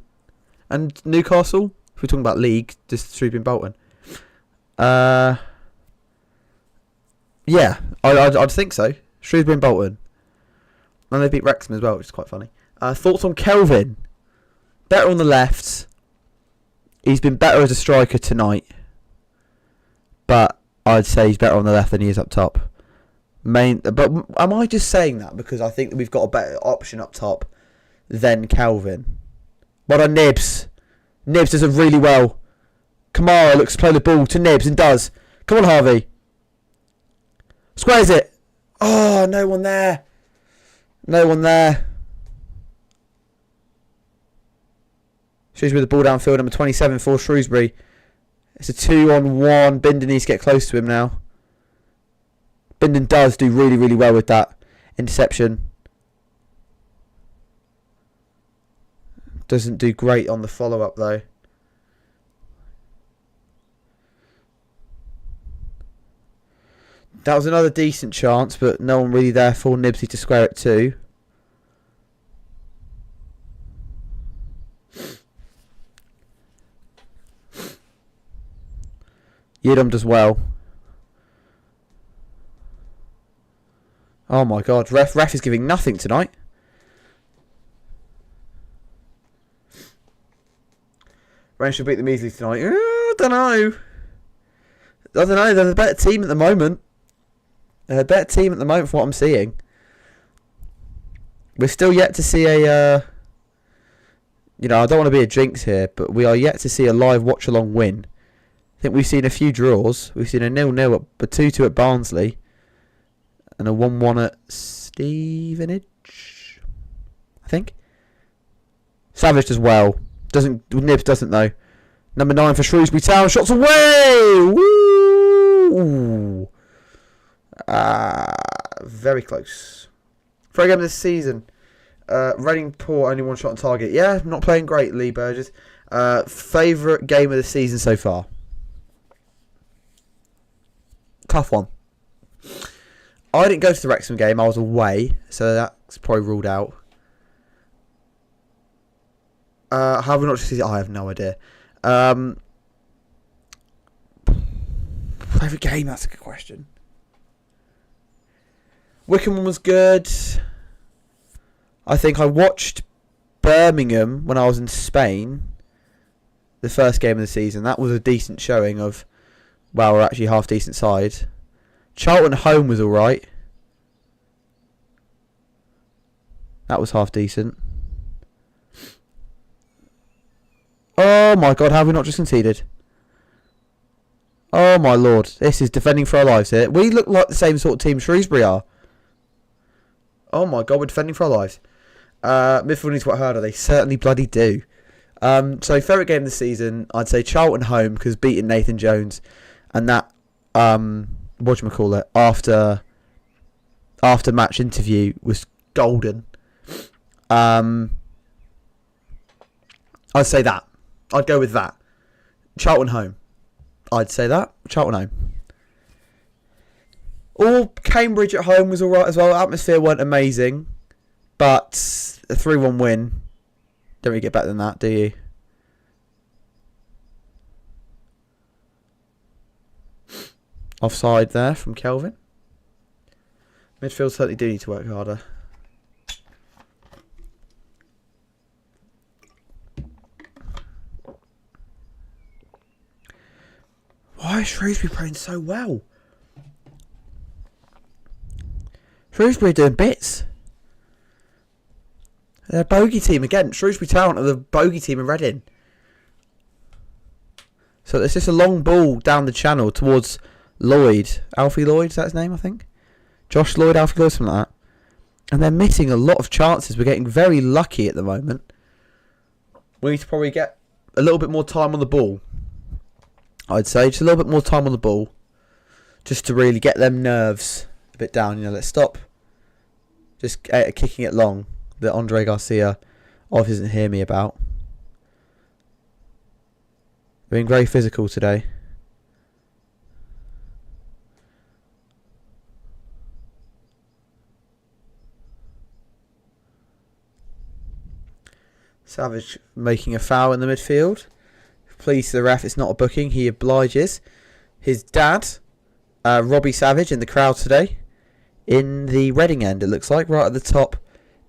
And Newcastle? If we're talking about league, just Shrewsbury and Bolton. Yeah, I'd think so. Shrewsbury and Bolton. And they beat Wrexham as well, which is quite funny. Thoughts on Kelvin? Better on the left. He's been better as a striker tonight. But I'd say he's better on the left than he is up top. But am I just saying that because I think that we've got a better option up top than Kelvin? Well done, Nibs. Nibs does it really well. Kamara looks to play the ball to Nibs and does. Come on, Harvey. Squares it. Oh, no one there. No one there. Shrewsbury with the ball downfield, number 27 for Shrewsbury. It's a 2-on-1. Bindon needs to get close to him now. Bindon does do really, really well with that interception. Doesn't do great on the follow-up, though. That was another decent chance, but no one really there for Nibsy to square it to. Yidom does well. Oh my god, ref is giving nothing tonight. Rangers should beat them easily tonight. I don't know. They're a better team at the moment. They're a better team at the moment from what I'm seeing. We're still yet to see a... I don't want to be a jinx here, but we are yet to see a live watch-along win. I think we've seen a few draws. We've seen a 0-0, a 2-2 at Barnsley, and a 1-1 at Stevenage, I think. Savage does well. Nibs doesn't though. Number 9 for Shrewsbury Town. Shots away! Woo! Very close. For a game this season. Reading poor, only one shot on target. Yeah, not playing great, Lee Burgess. Favourite game of the season so far? Tough one. I didn't go to the Wrexham game. I was away, so that's probably ruled out. Have we not just? I have no idea. Favourite game? That's a good question. Wycombe was good. I think I watched Birmingham when I was in Spain. The first game of the season. That was a decent showing of, well, we're actually half decent side. Charlton home was alright. That was half decent. Oh my god, have we not just conceded? Oh my lord, this is defending for our lives here. We look like the same sort of team Shrewsbury are. Oh my god, we're defending for our lives. Midfield needs to work harder. They certainly bloody do. So favourite game of the season, I'd say Charlton home because beating Nathan Jones, and that whatchamacallit after match interview was golden. I'd say that. I'd go with that. Charlton home. I'd say that. Charlton home. Or Cambridge at home was alright as well. Atmosphere weren't amazing. But a 3-1 win. Don't really get better than that, do you? Offside there from Kelvin. Midfield certainly do need to work harder. Why is Shrewsbury playing so well? Shrewsbury are doing bits. They're a bogey team again. Shrewsbury Town are the bogey team in Reading. So it's just a long ball down the channel towards Lloyd. Alfie Lloyd, is that his name, I think? Josh Lloyd, Alfred Lewis, something like that. And they're missing a lot of chances. We're getting very lucky at the moment. We need to probably get a little bit more time on the ball. I'd say just a little bit more time on the ball, just to really get them nerves a bit down. Let's stop just kicking it long that Andre Garcia obviously doesn't hear me about. Being very physical today. Savage making a foul in the midfield. Please to the ref, it's not a booking. He obliges. His dad, Robbie Savage, in the crowd today. In the Reading end, it looks like, right at the top,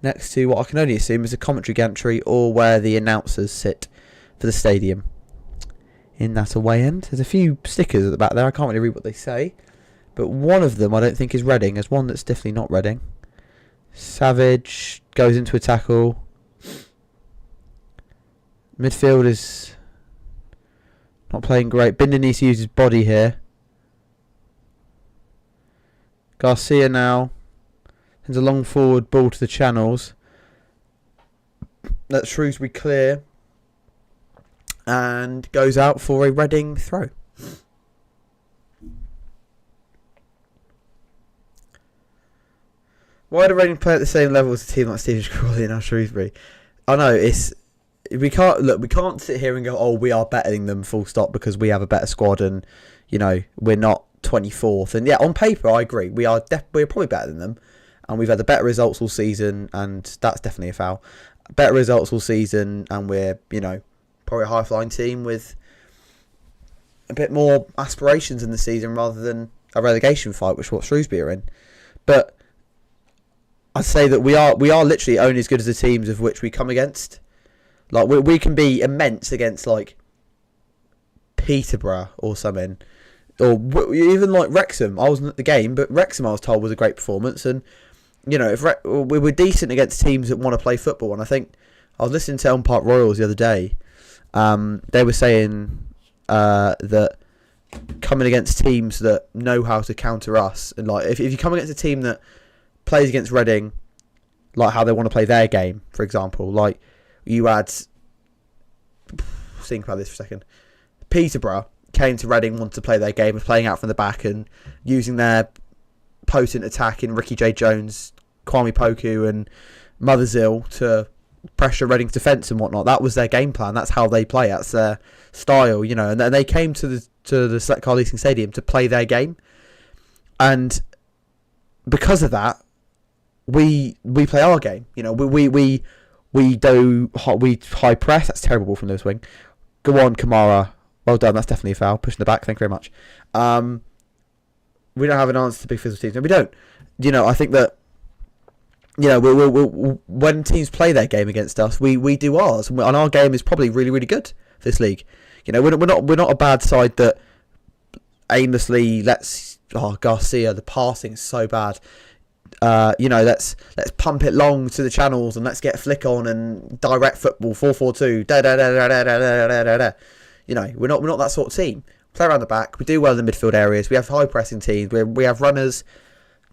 next to what I can only assume is a commentary gantry or where the announcers sit for the stadium. In that away end, there's a few stickers at the back there. I can't really read what they say, but one of them I don't think is Reading. There's one that's definitely not Reading. Savage goes into a tackle. Midfield is not playing great. Binder needs to use his body here. Garcia now sends a long forward ball to the channels. Let Shrewsbury clear. And goes out for a Reading throw. Why do Reading play at the same level as a team like Stephen Crawley and Shrewsbury? I know we can't sit here and go, oh, we are better than them, full stop, because we have a better squad and we're not 24th. And yeah, on paper I agree, we're probably better than them, and we've had the better results all season, and that's definitely a foul. Better results all season, and we're probably a high flying team with a bit more aspirations in the season rather than a relegation fight, which is what Shrewsbury are in. But I'd say that we are literally only as good as the teams of which we come against. Like, we can be immense against, like, Peterborough or something. Or even, like, Wrexham. I wasn't at the game, but Wrexham, I was told, was a great performance. And, if we were decent against teams that want to play football. And I think I was listening to Elm Park Royals the other day. They were saying that coming against teams that know how to counter us. And, like, if you come against a team that plays against Reading, like how they want to play their game, for example, like, you had, think about this for a second, Peterborough came to Reading, wanted to play their game, was playing out from the back and using their potent attack in Ricky J. Jones, Kwame Poku and Mothersill to pressure Reading's defence and whatnot. That was their game plan. That's how they play. That's their style, and then they came to the Select Car Leasing Stadium to play their game. And because of that, we play our game. We do high press. That's terrible from Lewis Wing. Go on, Kamara. Well done. That's definitely a foul. Pushing the back. Thank you very much. We don't have an answer to big physical teams. No, we don't. I think that when teams play their game against us, we do ours, and our game is probably really, really good for this league. We're not a bad side that aimlessly lets Garcia. The passing is so bad. Let's pump it long to the channels and let's get a flick on and direct football 4-4-2. We're not that sort of team. Play around the back. We do well in the midfield areas. We have high pressing teams. We have runners.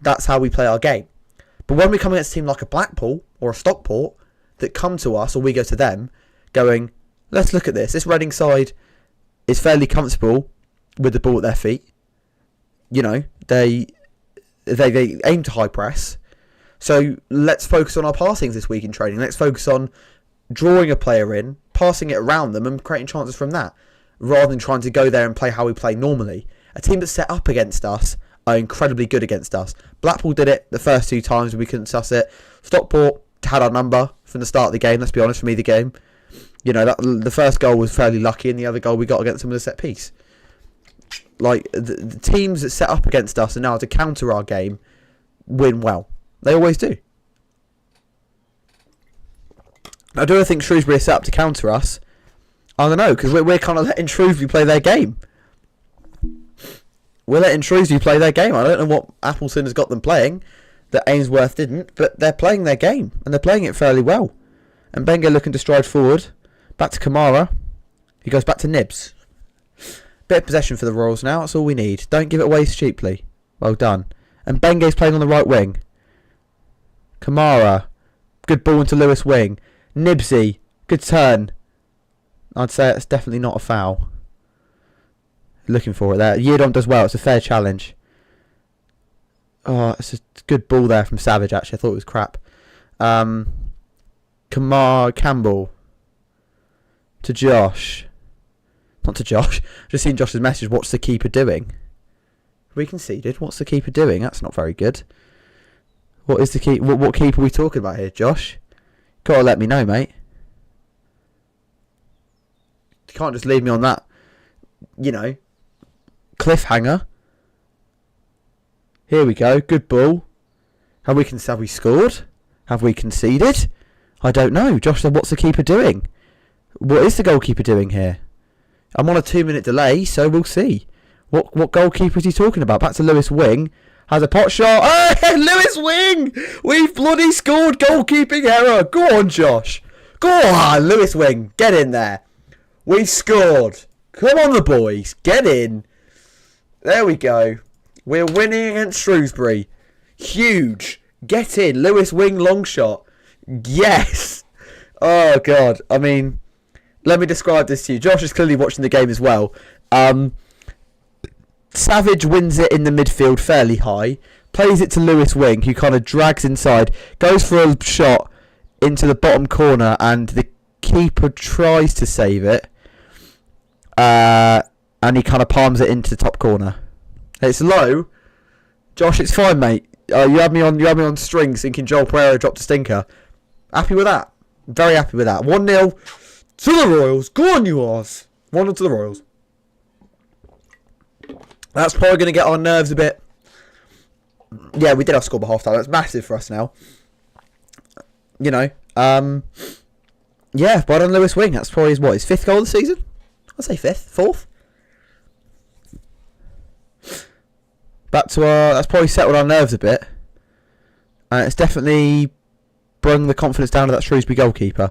That's how we play our game. But when we come against a team like a Blackpool or a Stockport that come to us or we go to them, going, let's look at this. This Reading side is fairly comfortable with the ball at their feet. They aim to high press. So let's focus on our passings this week in training. Let's focus on drawing a player in, passing it around them and creating chances from that, rather than trying to go there and play how we play normally. A team that's set up against us are incredibly good against us. Blackpool did it the first two times we couldn't suss it. Stockport had our number from the start of the game. Let's be honest, for me, the game. The first goal was fairly lucky and the other goal we got against them was a set piece. Like, the teams that set up against us and now to counter our game win well. They always do. Now, do I think Shrewsbury are set up to counter us? I don't know, because we're kind of letting Shrewsbury play their game. We're letting Shrewsbury play their game. I don't know what Appleton has got them playing that Ainsworth didn't, but they're playing their game, and they're playing it fairly well. And Benga looking to stride forward. Back to Kamara. He goes back to Nibs. Bit of possession for the Royals now. That's all we need. Don't give it away cheaply. Well done. And Benge's playing on the right wing. Kamara. Good ball into Lewis wing. Nibsy. Good turn. I'd say it's definitely not a foul. Looking for it there. Yedon does well. It's a fair challenge. Oh, it's a good ball there from Savage, actually. I thought it was crap. Kamar Campbell. To Josh. Not to Josh. Just seen Josh's message. What's the keeper doing? We conceded. What's the keeper doing? That's not very good. What is the keep? What keeper are we talking about here, Josh? Gotta let me know, mate. You can't just leave me on that, cliffhanger. Here we go. Good ball. Have we scored? Have we conceded? I don't know. Josh said, what's the keeper doing? What is the goalkeeper doing here? I'm on a 2-minute delay, so we'll see. What goalkeeper is he talking about? Back to Lewis Wing. Has a pot shot. Oh, Lewis Wing! We've bloody scored. Goalkeeping error. Go on, Josh. Go on, Lewis Wing. Get in there. We've scored. Come on, the boys. Get in. There we go. We're winning against Shrewsbury. Huge. Get in. Lewis Wing long shot. Yes. Oh, God. I mean, let me describe this to you. Josh is clearly watching the game as well. Savage wins it in the midfield fairly high. Plays it to Lewis Wing, who kind of drags inside. Goes for a shot into the bottom corner, and the keeper tries to save it. And he kind of palms it into the top corner. It's low. Josh, it's fine, mate. You had me on strings thinking Joel Pereira dropped a stinker. Happy with that. Very happy with that. 1-0 to the Royals. Go on, you arse. 1-0 to the Royals. That's probably going to get our nerves a bit. Yeah, we did have score by half time. That's massive for us now. Yeah, well done, Lewis Wing. That's probably his fifth goal of the season? I'd say fourth. Back to that's probably settled our nerves a bit. And it's definitely brought the confidence down to that Shrewsbury goalkeeper.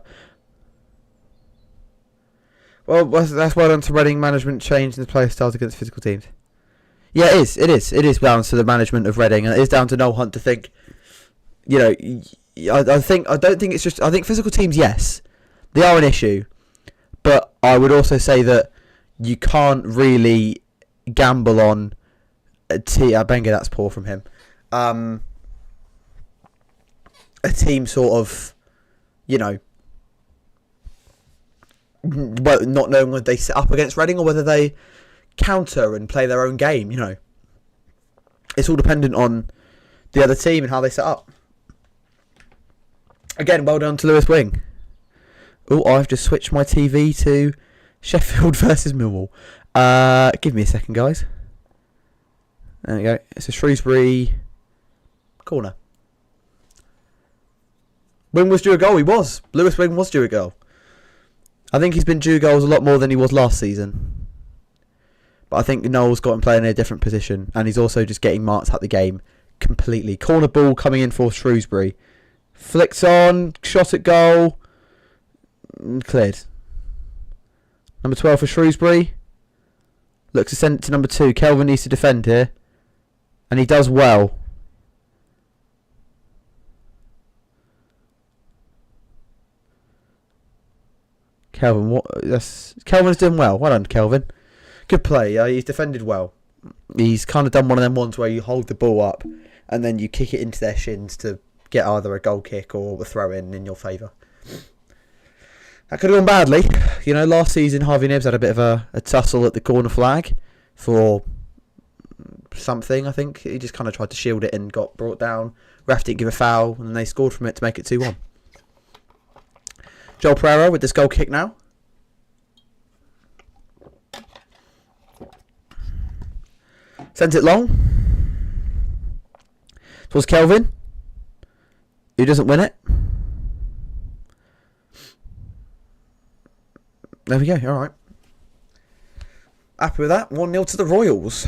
Well, that's well done to Reading management changing the player styles against physical teams. Yeah, it is. It is down to the management of Reading, and it is down to Noel Hunt to think. I don't think it's just. I think physical teams, yes, they are an issue, but I would also say that you can't really gamble on Benga. That's poor from him. A team sort of, not knowing whether they set up against Reading or whether they counter and play their own game. It's all dependent on the other team and how they set up. Again, well done to Lewis Wing. Oh, I've just switched my TV to Sheffield versus Millwall. Give me a second, guys. There we go. It's a Shrewsbury corner. Wing was due a goal. He was. Lewis Wing was due a goal. I think he's been due goals a lot more than he was last season. But I think Noel's got him playing in a different position. And he's also just getting marked out the game completely. Corner ball coming in for Shrewsbury. Flicks on. Shot at goal. Cleared. Number 12 for Shrewsbury. Looks to send it to number 2. Kelvin needs to defend here. And he does well. Kelvin's doing well. Well done, Kelvin. Good play. He's defended well. He's kind of done one of them ones where you hold the ball up and then you kick it into their shins to get either a goal kick or a throw in your favour. That could have gone badly. Last season Harvey Nibbs had a bit of a tussle at the corner flag for something, I think. He just kind of tried to shield it and got brought down. Ref didn't give a foul and they scored from it to make it 2-1. Joel Pereira with this goal kick now. Sends it long. Towards Kelvin, who doesn't win it. There we go, alright. Happy with that. 1-0 to the Royals.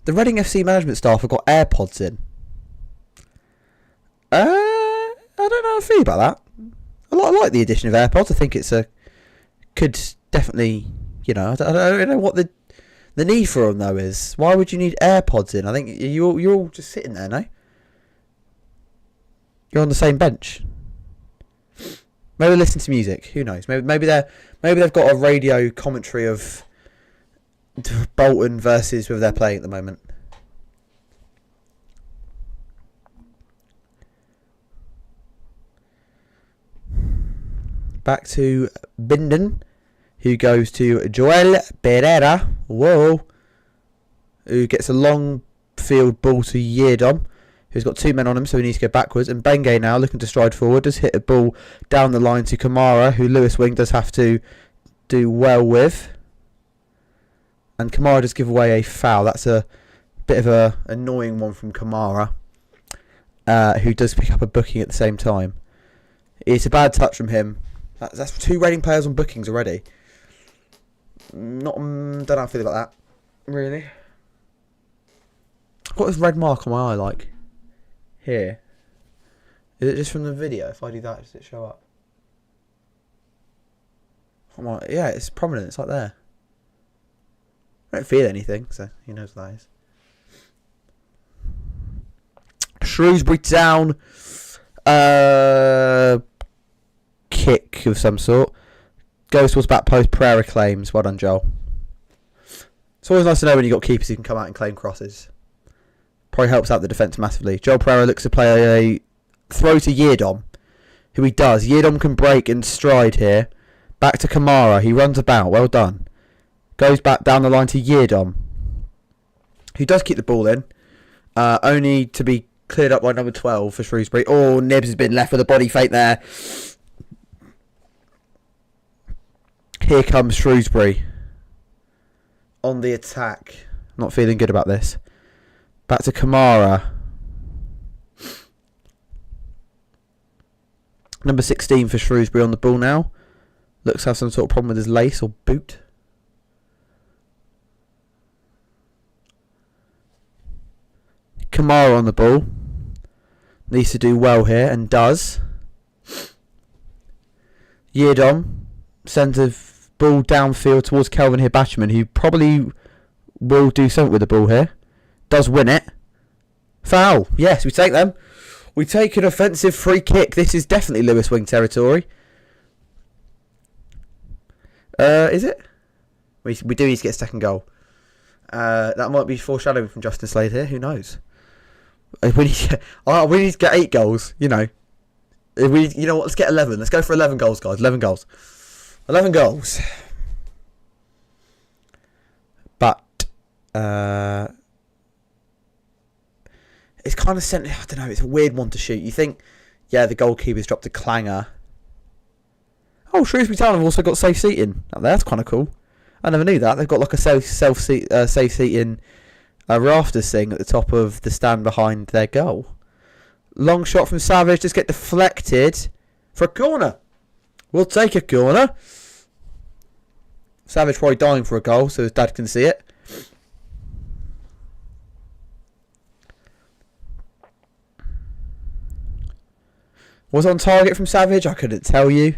The Reading FC management staff have got AirPods in. I don't know how I feel about that. I like the addition of AirPods. I think could definitely, I don't know what the need for them though is. Why would you need AirPods in? I think you're all just sitting there, no? You're on the same bench. Maybe listen to music. Who knows? Maybe they've got a radio commentary of Bolton versus whoever they're playing at the moment. Back to Bindon, who goes to Joel Pereira. Whoa. Who gets a long field ball to Yedom, who's got 2 men on him, so he needs to go backwards. And Benge now, looking to stride forward, does hit a ball down the line to Kamara, who Lewis Wing does have to do well with. And Kamara does give away a foul. That's a bit of a annoying one from Kamara, who does pick up a booking at the same time. It's a bad touch from him. That's 2 Reading players on bookings already. Don't know how I feel about that. Really? I've got this red mark on my eye, like here. Is it just from the video? If I do that, does it show up? Yeah, it's prominent. It's like there. I don't feel anything, so who knows what that is. Shrewsbury Town. Kick of some sort. Goes towards back post. Pereira claims. Well done, Joel. It's always nice to know when you've got keepers who can come out and claim crosses. Probably helps out the defence massively. Joel Pereira looks to play a throw to Yedom, who he does. Yedom can break and stride here. Back to Kamara. He runs about. Well done. Goes back down the line to Yedom, who does keep the ball in. Only to be cleared up by number 12 for Shrewsbury. Oh, Nibs has been left with a body fake there. Here comes Shrewsbury on the attack. Not feeling good about this. Back to Kamara. Number 16 for Shrewsbury on the ball now. Looks to have some sort of problem with his lace or boot. Kamara on the ball. Needs to do well here and does. Yedom sends a ball downfield towards Kelvin Hibachiman, who probably will do something with the ball here. Does win it. Foul. Yes, we take them. We take an offensive free kick. This is definitely Lewis Wing territory. Is it? We do need to get a second goal. That might be foreshadowing from Justin Slade here. Who knows? We need to get 8 goals. You know what? Let's get 11. Let's go for 11 goals, guys. 11 goals. 11 goals. But it's kind of sent. I don't know. It's a weird one to shoot. You think, yeah, the goalkeeper's dropped a clanger. Oh, Shrewsbury Town have also got safe seating. Oh, that's kind of cool. I never knew that. They've got like a safe seating rafters thing at the top of the stand behind their goal. Long shot from Savage. Just get deflected for a corner. We'll take a corner. Savage probably dying for a goal so his dad can see it. Was on target from Savage? I couldn't tell you.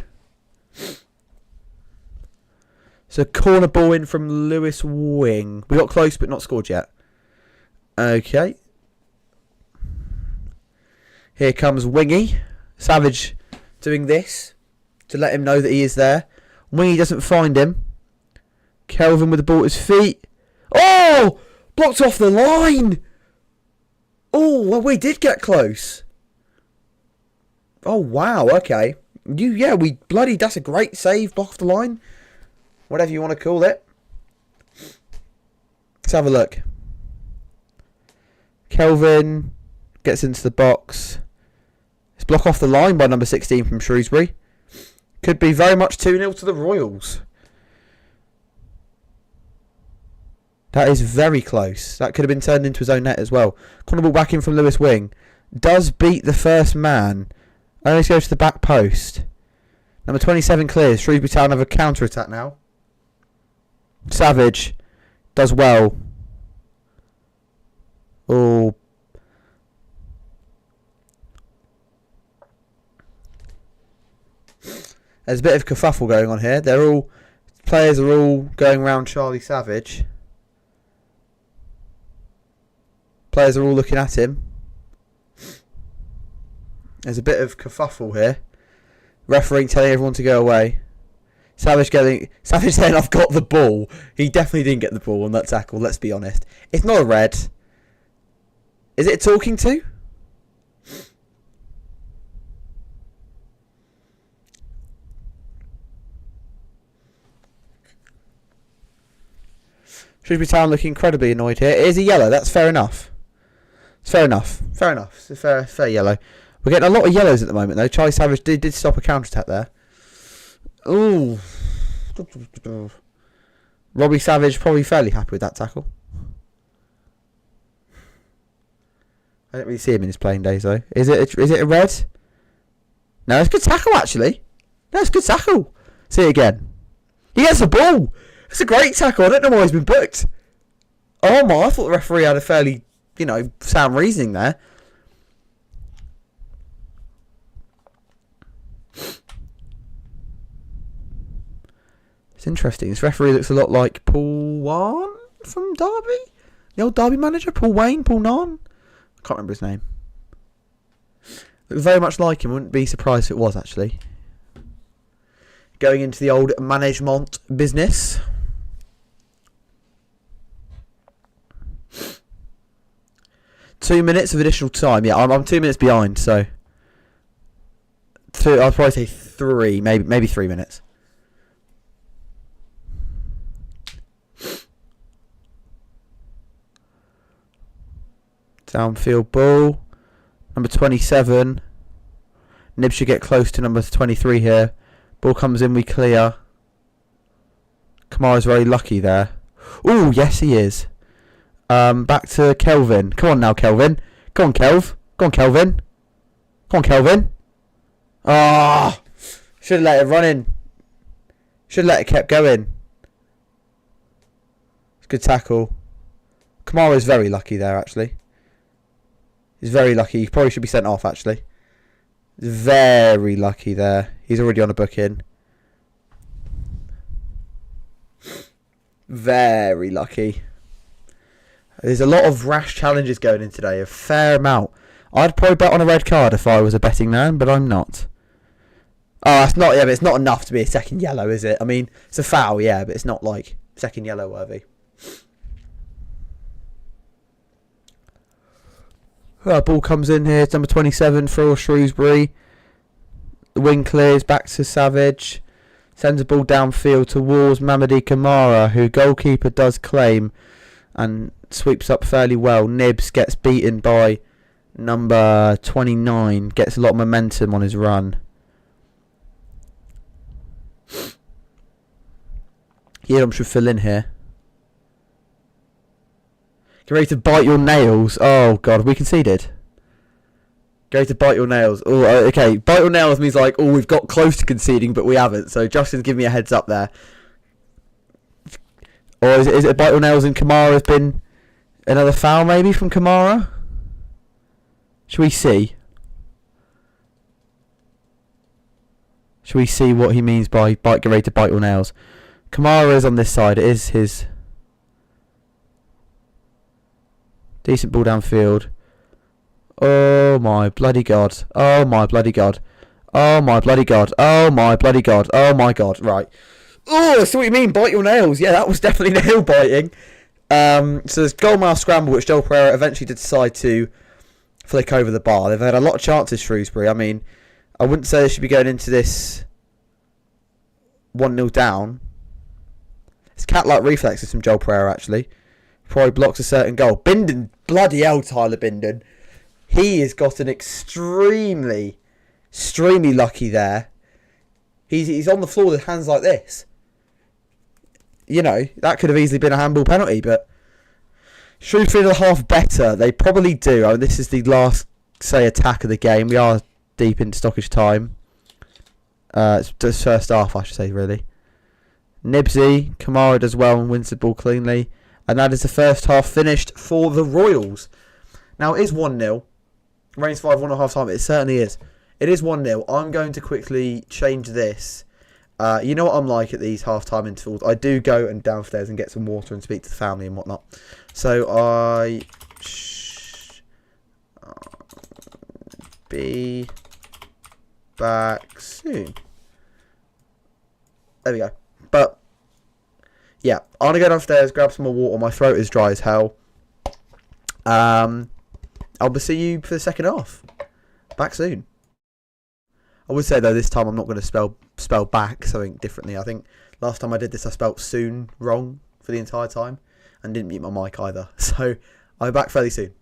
So corner ball in from Lewis Wing. We got close but not scored yet. Okay. Here comes Wingy. Savage doing this to let him know that he is there. Wingy doesn't find him. Kelvin with the ball at his feet. Oh! Blocked off the line! Oh, well, we did get close. Oh, wow, okay. That's a great save, block off the line. Whatever you want to call it. Let's have a look. Kelvin gets into the box. It's block off the line by number 16 from Shrewsbury. Could be very much 2-0 to the Royals. That is very close. That could have been turned into his own net as well. Corner ball back in from Lewis Wing. Does beat the first man. Only goes to the back post. Number 27 clears. Shrewsbury Town have a counter-attack now. Savage does well. Oh. There's a bit of kerfuffle going on here. Players are all going around Charlie Savage. Players are all looking at him. There's a bit of kerfuffle here. Referee telling everyone to go away. Savage saying, I've got the ball. He definitely didn't get the ball on that tackle, let's be honest. It's not a red. Is it a talking to? Shrewsbury Town looking incredibly annoyed here. It is a yellow, that's fair enough. It's fair enough. Fair enough. It's a fair yellow. We're getting a lot of yellows at the moment though. Charlie Savage did stop a counter-attack there. Ooh. Robbie Savage probably fairly happy with that tackle. I don't really see him in his playing days though. Is it a red? No, it's a good tackle actually. No, it's a good tackle. See it again. He gets the ball. It's a great tackle. I don't know why he's been booked. Oh my, I thought the referee had a fairly, sound reasoning there. It's interesting. This referee looks a lot like Paul Wan from Derby. The old Derby manager, Paul Nan. I can't remember his name. Looks very much like him. Wouldn't be surprised if it was actually. Going into the old management business. 2 minutes of additional time. Yeah, I'm 2 minutes behind, so I'll probably say 3, maybe 3 minutes. Downfield ball. Number 27. Nib should get close to number 23 here. Ball comes in, we clear. Kamara's very lucky there. Oh, yes he is. Back to Kelvin. Come on now, Kelvin. Go on, Kelv. Go on, Kelvin. Go on, Kelvin. Ah! Should have let it run in. Should have let it kept going. It's a good tackle. Kamara's very lucky there, actually. He's very lucky. He probably should be sent off, actually. Very lucky there. He's already on a booking. Very lucky. There's a lot of rash challenges going in today. A fair amount. I'd probably bet on a red card if I was a betting man, but I'm not. Oh, it's not. Yeah, but it's not enough to be a second yellow, is it? I mean, it's a foul, yeah, but it's not like second yellow worthy. Ball comes in here. It's number 27 for Shrewsbury. The wing clears back to Savage. Sends a ball downfield towards Mamadi Kamara, who goalkeeper does claim and sweeps up fairly well. Nibs gets beaten by number 29. Gets a lot of momentum on his run. Yilom should fill in here. Get ready to bite your nails. Oh, God, we conceded. Get ready to bite your nails. Oh, okay. Bite your nails means like, oh, we've got close to conceding, but we haven't. So Justin's giving me a heads up there. Or is it bite your nails and Kamara has been another foul maybe from Kamara? Should we see? Should we see what he means by get ready to bite your nails? Kamara is on this side. It is his... Decent ball downfield. Oh my bloody god. Oh my bloody god. Oh my bloody god. Oh my bloody god. Oh my god. Right. Oh, that's what you mean, bite your nails. Yeah, that was definitely nail biting. So there's goal mile scramble, which Joel Pereira eventually did decide to flick over the bar. They've had a lot of chances, Shrewsbury. I mean, I wouldn't say they should be going into this 1-0 down. It's cat-like reflexes from Joel Pereira, actually. Probably blocks a certain goal. Bindon, bloody hell, Tyler Bindon. He has gotten extremely lucky there. He's on the floor with hands like this. You know, that could have easily been a handball penalty, but Shrewsbury are half better. They probably do. I mean, this is the last, say, attack of the game. We are deep into stoppage time. It's the first half, I should say, really. Nibsy, Kamara does well and wins the ball cleanly. And that is the first half finished for the Royals. Now, it is 1-0. Reigns 5-1.5 time. It certainly is. It is 1-0. I'm going to quickly change this. You know what I'm like at these half-time intervals. I do go and downstairs and get some water and speak to the family and whatnot. So be back soon. There we go. But yeah, I'm gonna go downstairs, grab some more water. My throat is dry as hell. I'll see you for the second half. Back soon. I would say though this time I'm not going to spell back something differently. I think last time I did this I spelt soon wrong for the entire time and didn't mute my mic either. So I'll be back fairly soon.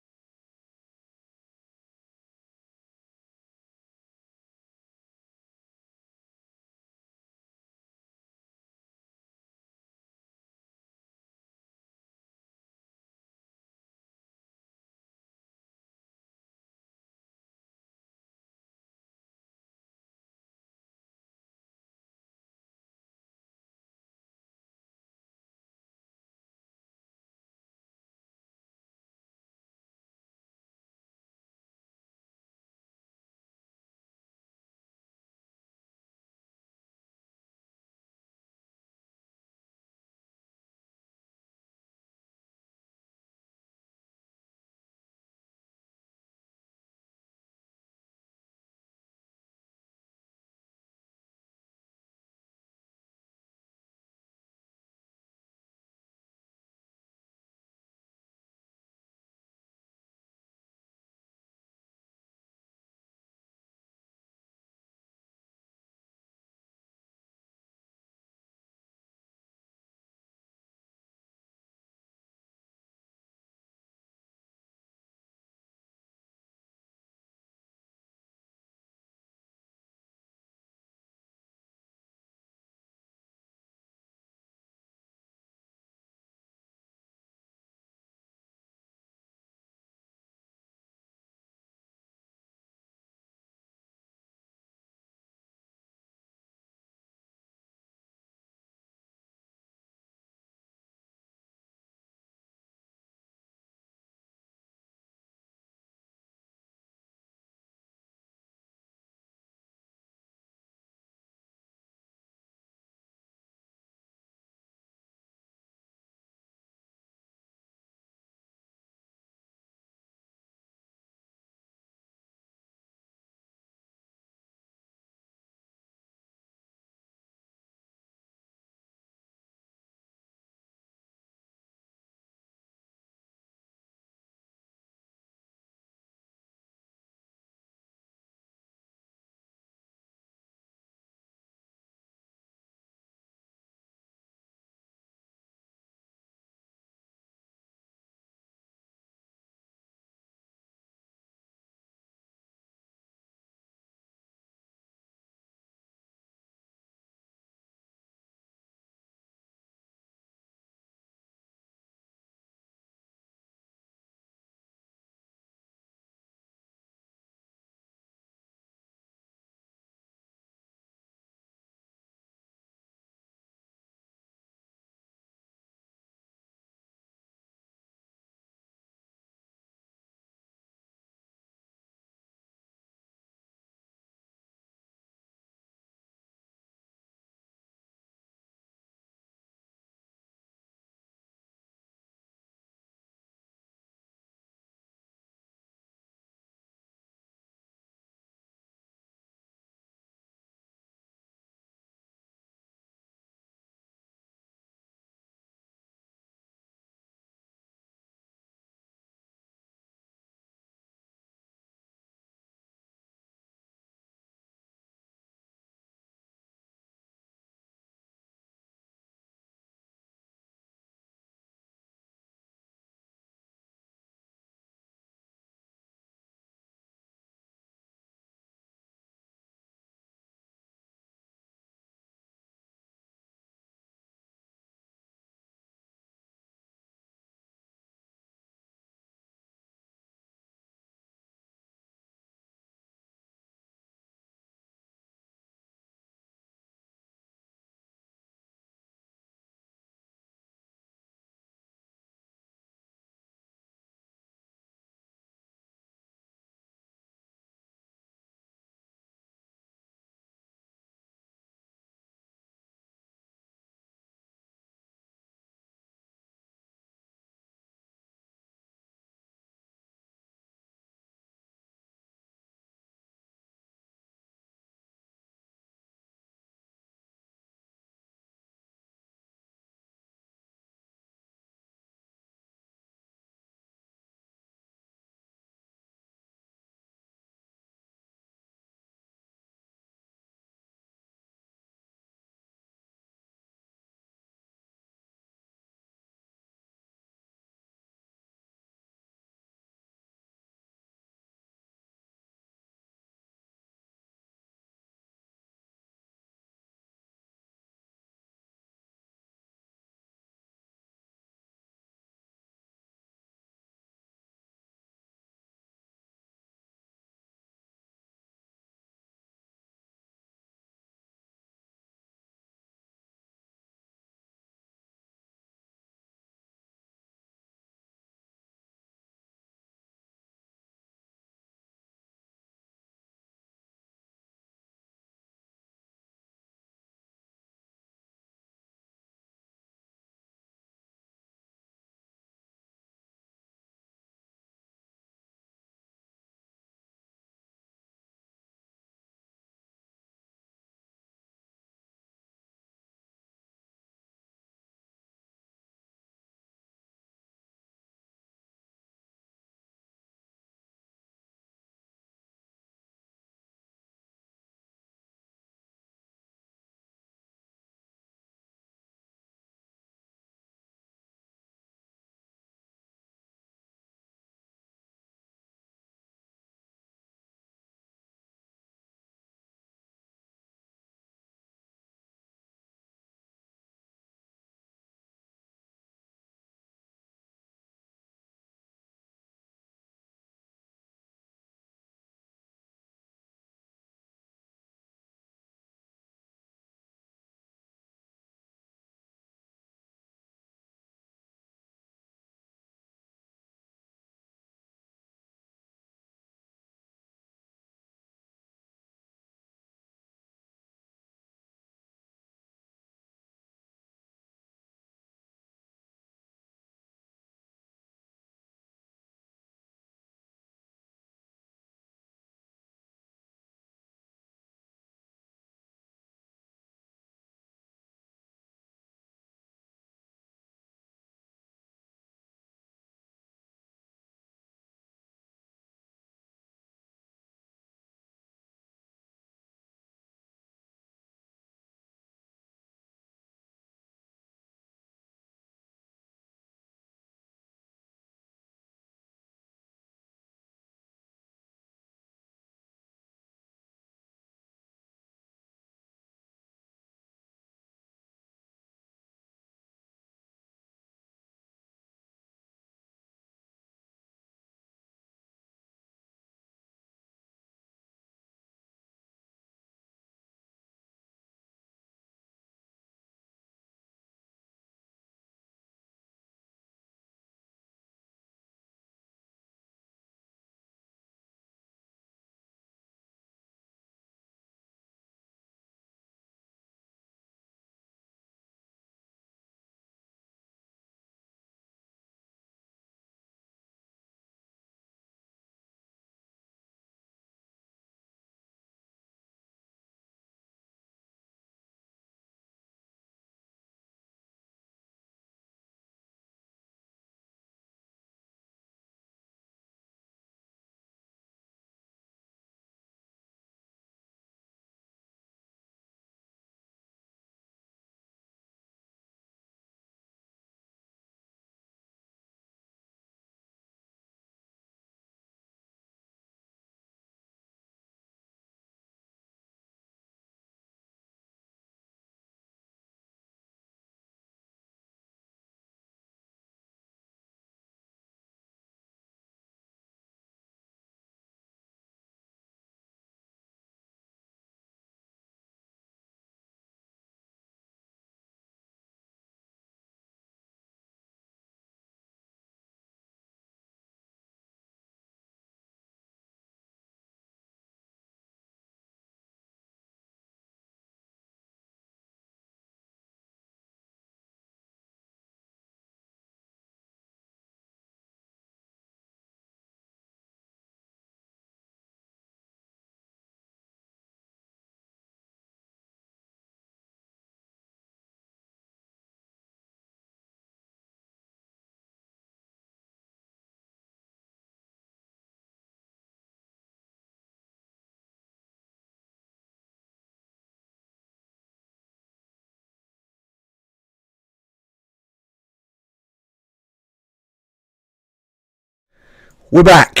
We're back.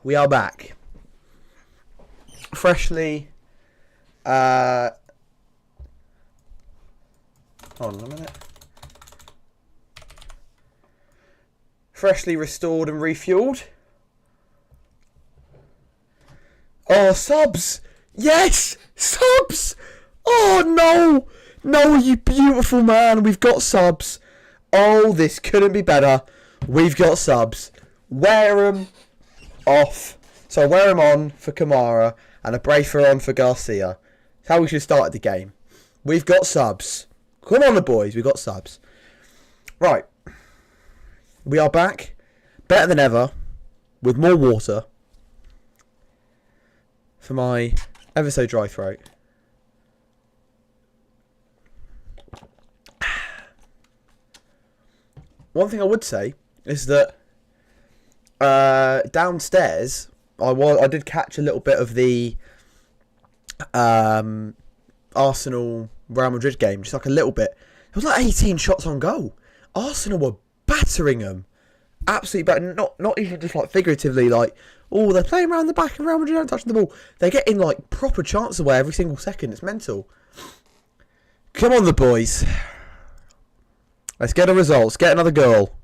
We are back. Freshly. Hold on a minute. Freshly restored and refueled. Oh, subs! Yes! Subs! Oh, no! No, you beautiful man. We've got subs. Oh, this couldn't be better. We've got subs. Wear 'em off. So wear 'em on for Kamara and a bracer on for Garcia. That's how we should have started the game. We've got subs. Come on, the boys. We've got subs. Right. We are back. Better than ever. With more water. For my ever so dry throat. One thing I would say is that downstairs I did catch a little bit of the Arsenal Real Madrid game, just like a little bit. It was like 18 shots on goal. Arsenal were battering them, absolutely battering. Not even just like figuratively, like, oh, they're playing around the back and Real Madrid aren't touching the ball. They're getting like proper chances away every single second. It's mental. Come on, the boys. Let's get a result. Let's get another goal.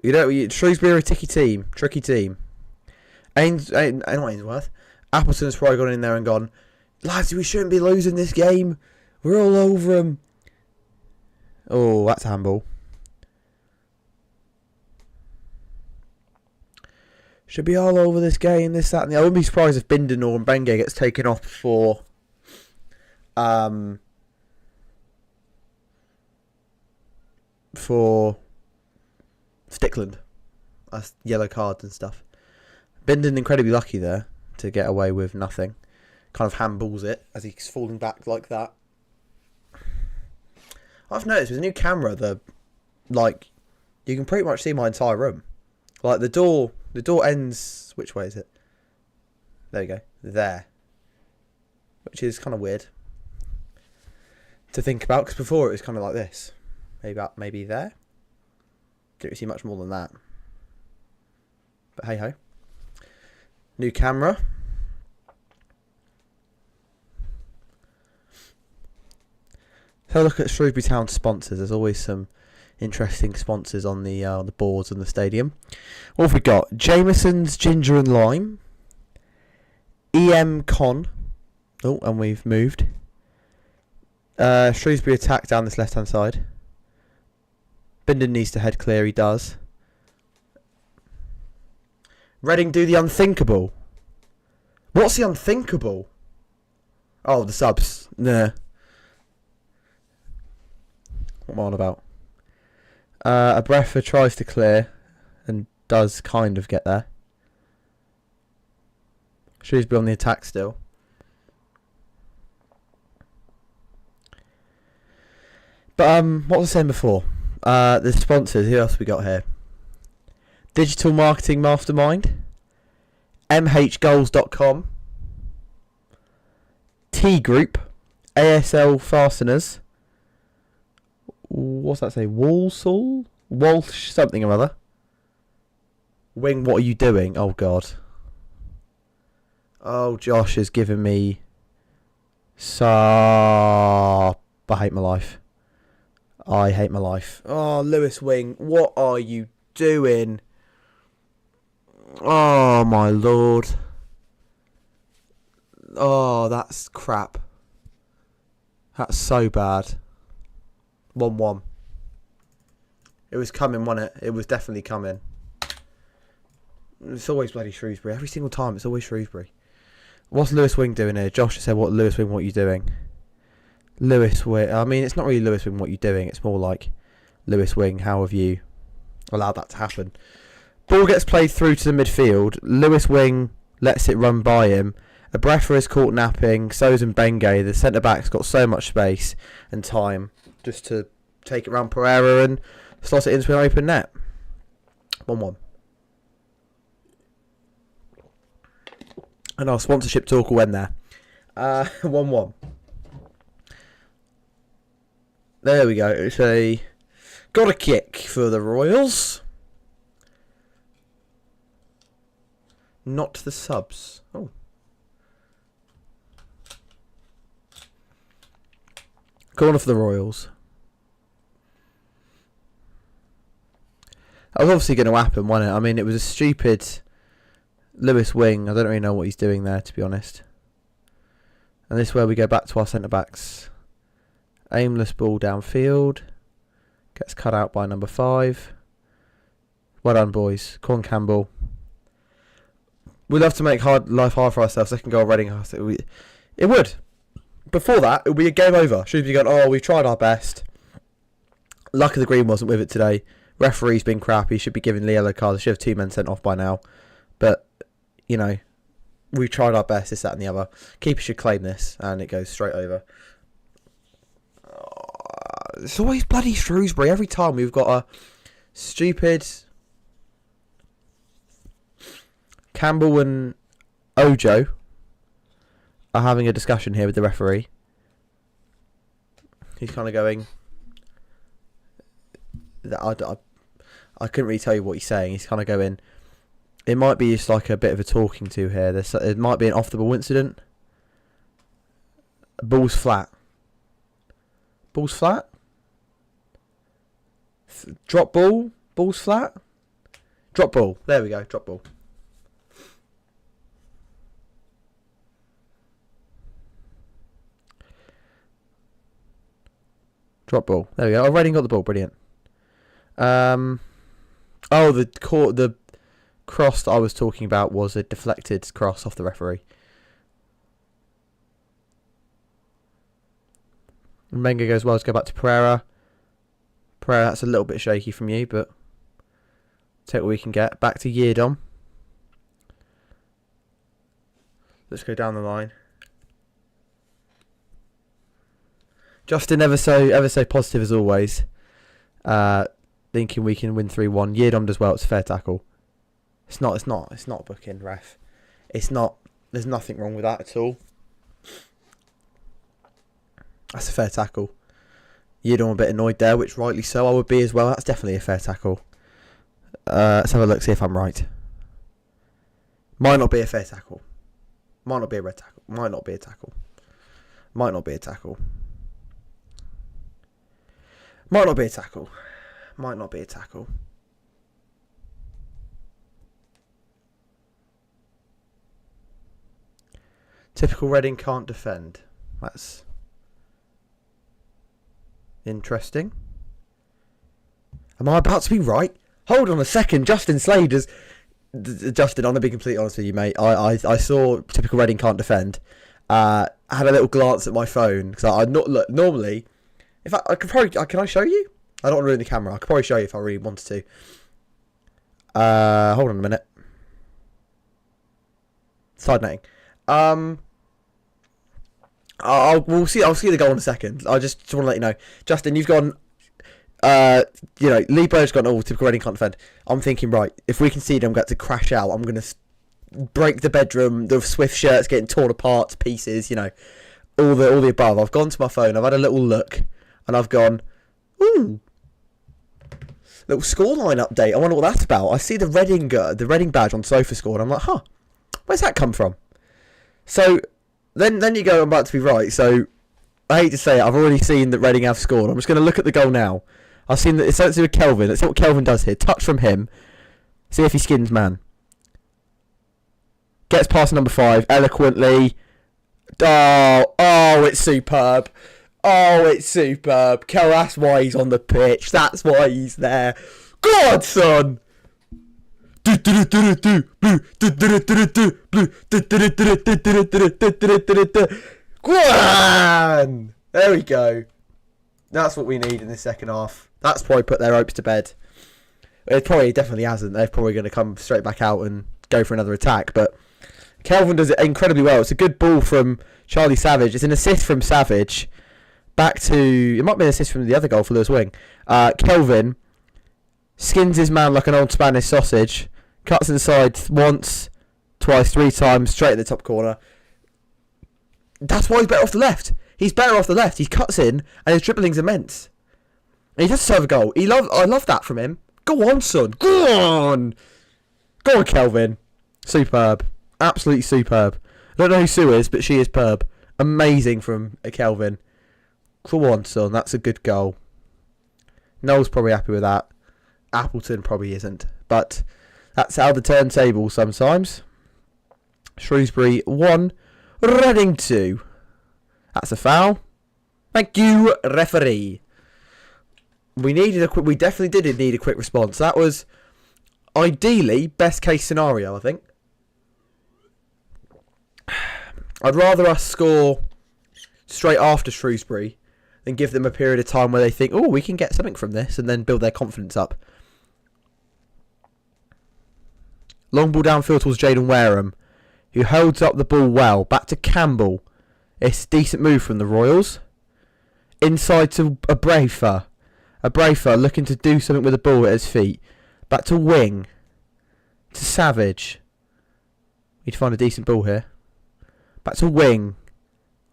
You know, Shrewsbury are a tricky team. Not Ainsworth. Appleton's probably gone in there and gone, lads, we shouldn't be losing this game. We're all over them. Oh, that's a handball. Should be all over this game, this, that, and the other. I wouldn't be surprised if Binden or Mbenge gets taken off for Stickland. That's yellow cards and stuff. Binden incredibly lucky there to get away with nothing. Kind of handballs it as he's falling back like that. I've noticed with a new camera, you can pretty much see my entire room. Like the door ends. Which way is it? There you go. There. Which is kind of weird to think about, because before it was kind of like this. Maybe there. Didn't see much more than that. But hey ho. New camera. So look at Shrewsbury Town sponsors. There's always some interesting sponsors on the boards in the stadium. What have we got? Jameson's Ginger and Lime. EM Con. Oh, and we've moved. Shrewsbury attack down this left-hand side. Binden needs to head clear. He does. Reading do the unthinkable. What's the unthinkable? Oh, the subs. Nah. What am I on about? Abrefa tries to clear and does kind of get there. Shrewsbury on the attack still. But what was I saying before? The sponsors. Who else we got here? Digital Marketing Mastermind. mhgoals.com. T Group. ASL Fasteners. What's that say? Walsh something or other. Wing, what are you doing? Oh, God. Oh, Josh is giving me... I hate my life. I hate my life. Oh, Lewis Wing, what are you doing? Oh, my Lord. Oh, that's crap. That's so bad. 1-1. It was coming, wasn't it? It was definitely coming. It's always bloody Shrewsbury. Every single time, it's always Shrewsbury. What's Lewis Wing doing here? Josh said, "What Lewis Wing? What are you doing?" Lewis Wing. I mean, it's not really Lewis Wing. What are you doing? It's more like Lewis Wing. How have you allowed that to happen? Ball gets played through to the midfield. Lewis Wing lets it run by him. Abrefa is caught napping. So's Mbenge. The centre back's got so much space and time just to take it round Pereira and slot it into an open net. 1-1. And our sponsorship talk will end there. 1-1. There we go. It's got a kick for the Royals. Not the subs. Oh. Corner for the Royals. That was obviously going to happen, wasn't it? I mean, it was a stupid Lewis Wing. I don't really know what he's doing there, to be honest. And this is where we go back to our centre-backs. Aimless ball downfield. Gets cut out by number 5. Well done, boys. Corn Campbell. We'd love to make life hard for ourselves. Second goal, Reading. It would. Before that, it would be a game over. Shrewsbury going, oh, we've tried our best. Luck of the Green wasn't with it today. Referee's been crap. He should be giving the yellow card. They should have 2 men sent off by now. But, you know, we tried our best, this, that and the other. Keeper should claim this, and it goes straight over. It's always bloody Shrewsbury. Every time we've got a stupid... Campbell and Ojo are having a discussion here with the referee. He's kind of going... I couldn't really tell you what he's saying. He's kind of going... It might be just like a bit of a talking to here. It might be an off-the-ball incident. Ball's flat. Ball's flat? Drop ball? Ball's flat? Drop ball. There we go. Drop ball. Drop ball. There we go. I've already got the ball. Brilliant. Oh, the cross that I was talking about was a deflected cross off the referee. And Menga goes well. Let's go back to Pereira. Pereira, that's a little bit shaky from you, but take what we can get. Back to Yeardom. Let's go down the line. Justin, ever so positive as always. Thinking we can win 3-1. Yeardom does well. It's a fair tackle. It's not booking, ref. It's not. There's nothing wrong with that at all. That's a fair tackle. Yeardom a bit annoyed there, which rightly so. I would be as well. That's definitely a fair tackle. Let's have a look, see if I'm right. Might not be a fair tackle. Might not be a red tackle. Might not be a tackle. Might not be a tackle. Might not be a tackle. Might not be a tackle. Typical Reading can't defend. That's interesting. Am I about to be right? Hold on a second. Justin Slade's... Justin, I'm going to be completely honest with you, mate. I saw typical Reading can't defend. I had a little glance at my phone. Because I not look normally... In fact, I could probably... Can I show you? I don't want to ruin the camera. I could probably show you if I really wanted to. Hold on a minute. Side noting. We'll see. I'll see the goal in a second. I just want to let you know, Justin, you've gone. Lee Bird's gone. Oh, typical Reading can't defend. I'm thinking, right, if we concede, I'm going to crash out. I'm going to break the bedroom. The Swift shirt's getting torn apart to pieces. You know, all the above. I've gone to my phone. I've had a little look, and I've gone, ooh. Little scoreline update. I wonder what that's about. I see the Reading badge on SofaScore, and I'm like, huh, where's that come from? So then you go, I'm about to be right. So I hate to say it, I've already seen that Reading have scored. I'm just going to look at the goal now. I've seen that it's something to do with Kelvin. Let's see what Kelvin does here. Touch from him. See if he skins man. Gets past number 5 eloquently. Oh, it's superb. Oh, it's superb. Kel, that's why he's on the pitch. That's why he's there. Go on, son. Go on. There we go. That's what we need in the second half. That's probably put their hopes to bed. It probably definitely hasn't. They're probably going to come straight back out and go for another attack. But Kelvin does it incredibly well. It's a good ball from Charlie Savage. It's an assist from Savage. Back to... It might be an assist from the other goal for Lewis Wing. Kelvin skins his man like an old Spanish sausage. Cuts inside once, twice, 3 times. Straight in the top corner. That's why he's better off the left. He's better off the left. He cuts in and his dribbling's immense. And he does serve a goal. I love that from him. Go on, son. Go on. Go on, Kelvin. Superb. Absolutely superb. I don't know who Sue is, but she is perb. Amazing from Kelvin. Come on, son. That's a good goal. Noel's probably happy with that. Appleton probably isn't. But that's how the turntable sometimes. Shrewsbury 1. Reading 2. That's a foul. Thank you, referee. We definitely did need a quick response. That was ideally best case scenario, I think. I'd rather us score straight after Shrewsbury than give them a period of time where they think, oh, we can get something from this, and then build their confidence up. Long ball downfield towards Jaden Wareham, who holds up the ball well. Back to Campbell. It's a decent move from the Royals. Inside to Abrafa. Abrafa looking to do something with the ball at his feet. Back to Wing. To Savage. Need to find a decent ball here. Back to Wing.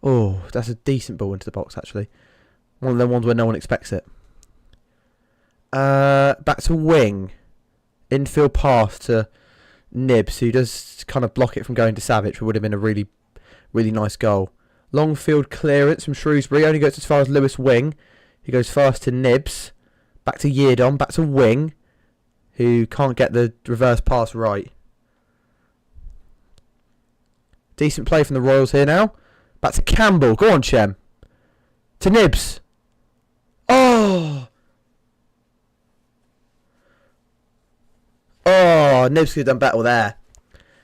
Oh, that's a decent ball into the box, actually. One of them ones where no one expects it. Back to Wing. Infield pass to Nibs, who does kind of block it from going to Savage, but would have been a really, really nice goal. Long field clearance from Shrewsbury. Only goes as far as Lewis Wing. He goes fast to Nibs. Back to Yeardon. Back to Wing, who can't get the reverse pass right. Decent play from the Royals here now. Back to Campbell. Go on, Chem. To Nibs. Oh! Oh, Nibs could have done better there.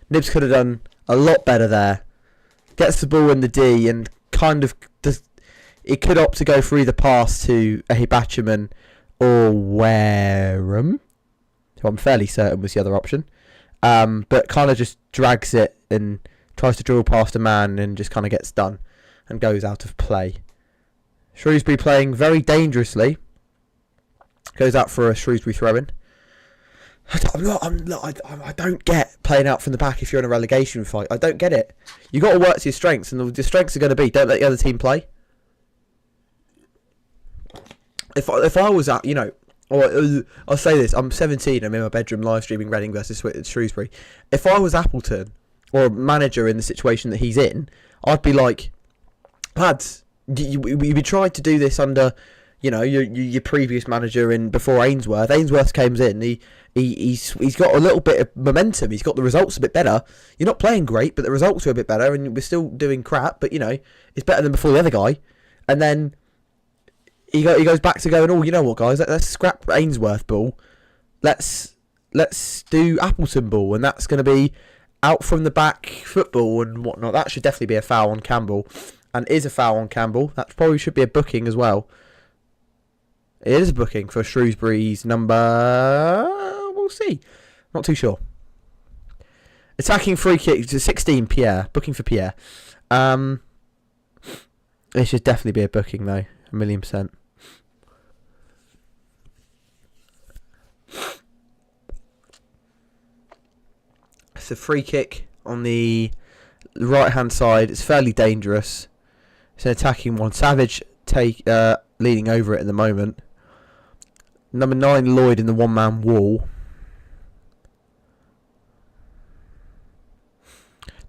Nibs could have done a lot better there. Gets the ball in the D and kind of does. It could opt to go for either pass to a Hibachiman or Wareham, who I'm fairly certain was the other option. But kind of just drags it and tries to drill past a man and just kind of gets done and goes out of play. Shrewsbury playing very dangerously. Goes out for a Shrewsbury throw-in. I don't get playing out from the back if you're in a relegation fight. I don't get it. You got to work to your strengths, and the strengths are going to be don't let the other team play. If I was at, I'll say this: I'm 17. I'm in my bedroom live streaming Reading versus Shrewsbury. If I was Appleton or a manager in the situation that he's in, I'd be like, lads, we tried to do this under, your previous manager in before Ainsworth. Ainsworth came in. He's got a little bit of momentum. He's got the results a bit better. You're not playing great, but the results are a bit better, and we're still doing crap. But it's better than before the other guy. And then he goes back to going, oh, you know what, guys? Let's scrap Ainsworth ball. Let's do Appleton ball, and that's going to be out from the back football and whatnot. That should definitely be a foul on Campbell, and is a foul on Campbell. That probably should be a booking as well. It is a booking for Shrewsbury's number. We'll see. Not too sure. Attacking free kick to 16. Pierre. Booking for Pierre. It should definitely be a booking though. 1,000,000%. It's a free kick on the right hand side. It's fairly dangerous. It's an attacking one. Savage leading over it at the moment. Number 9 Lloyd in the one-man wall.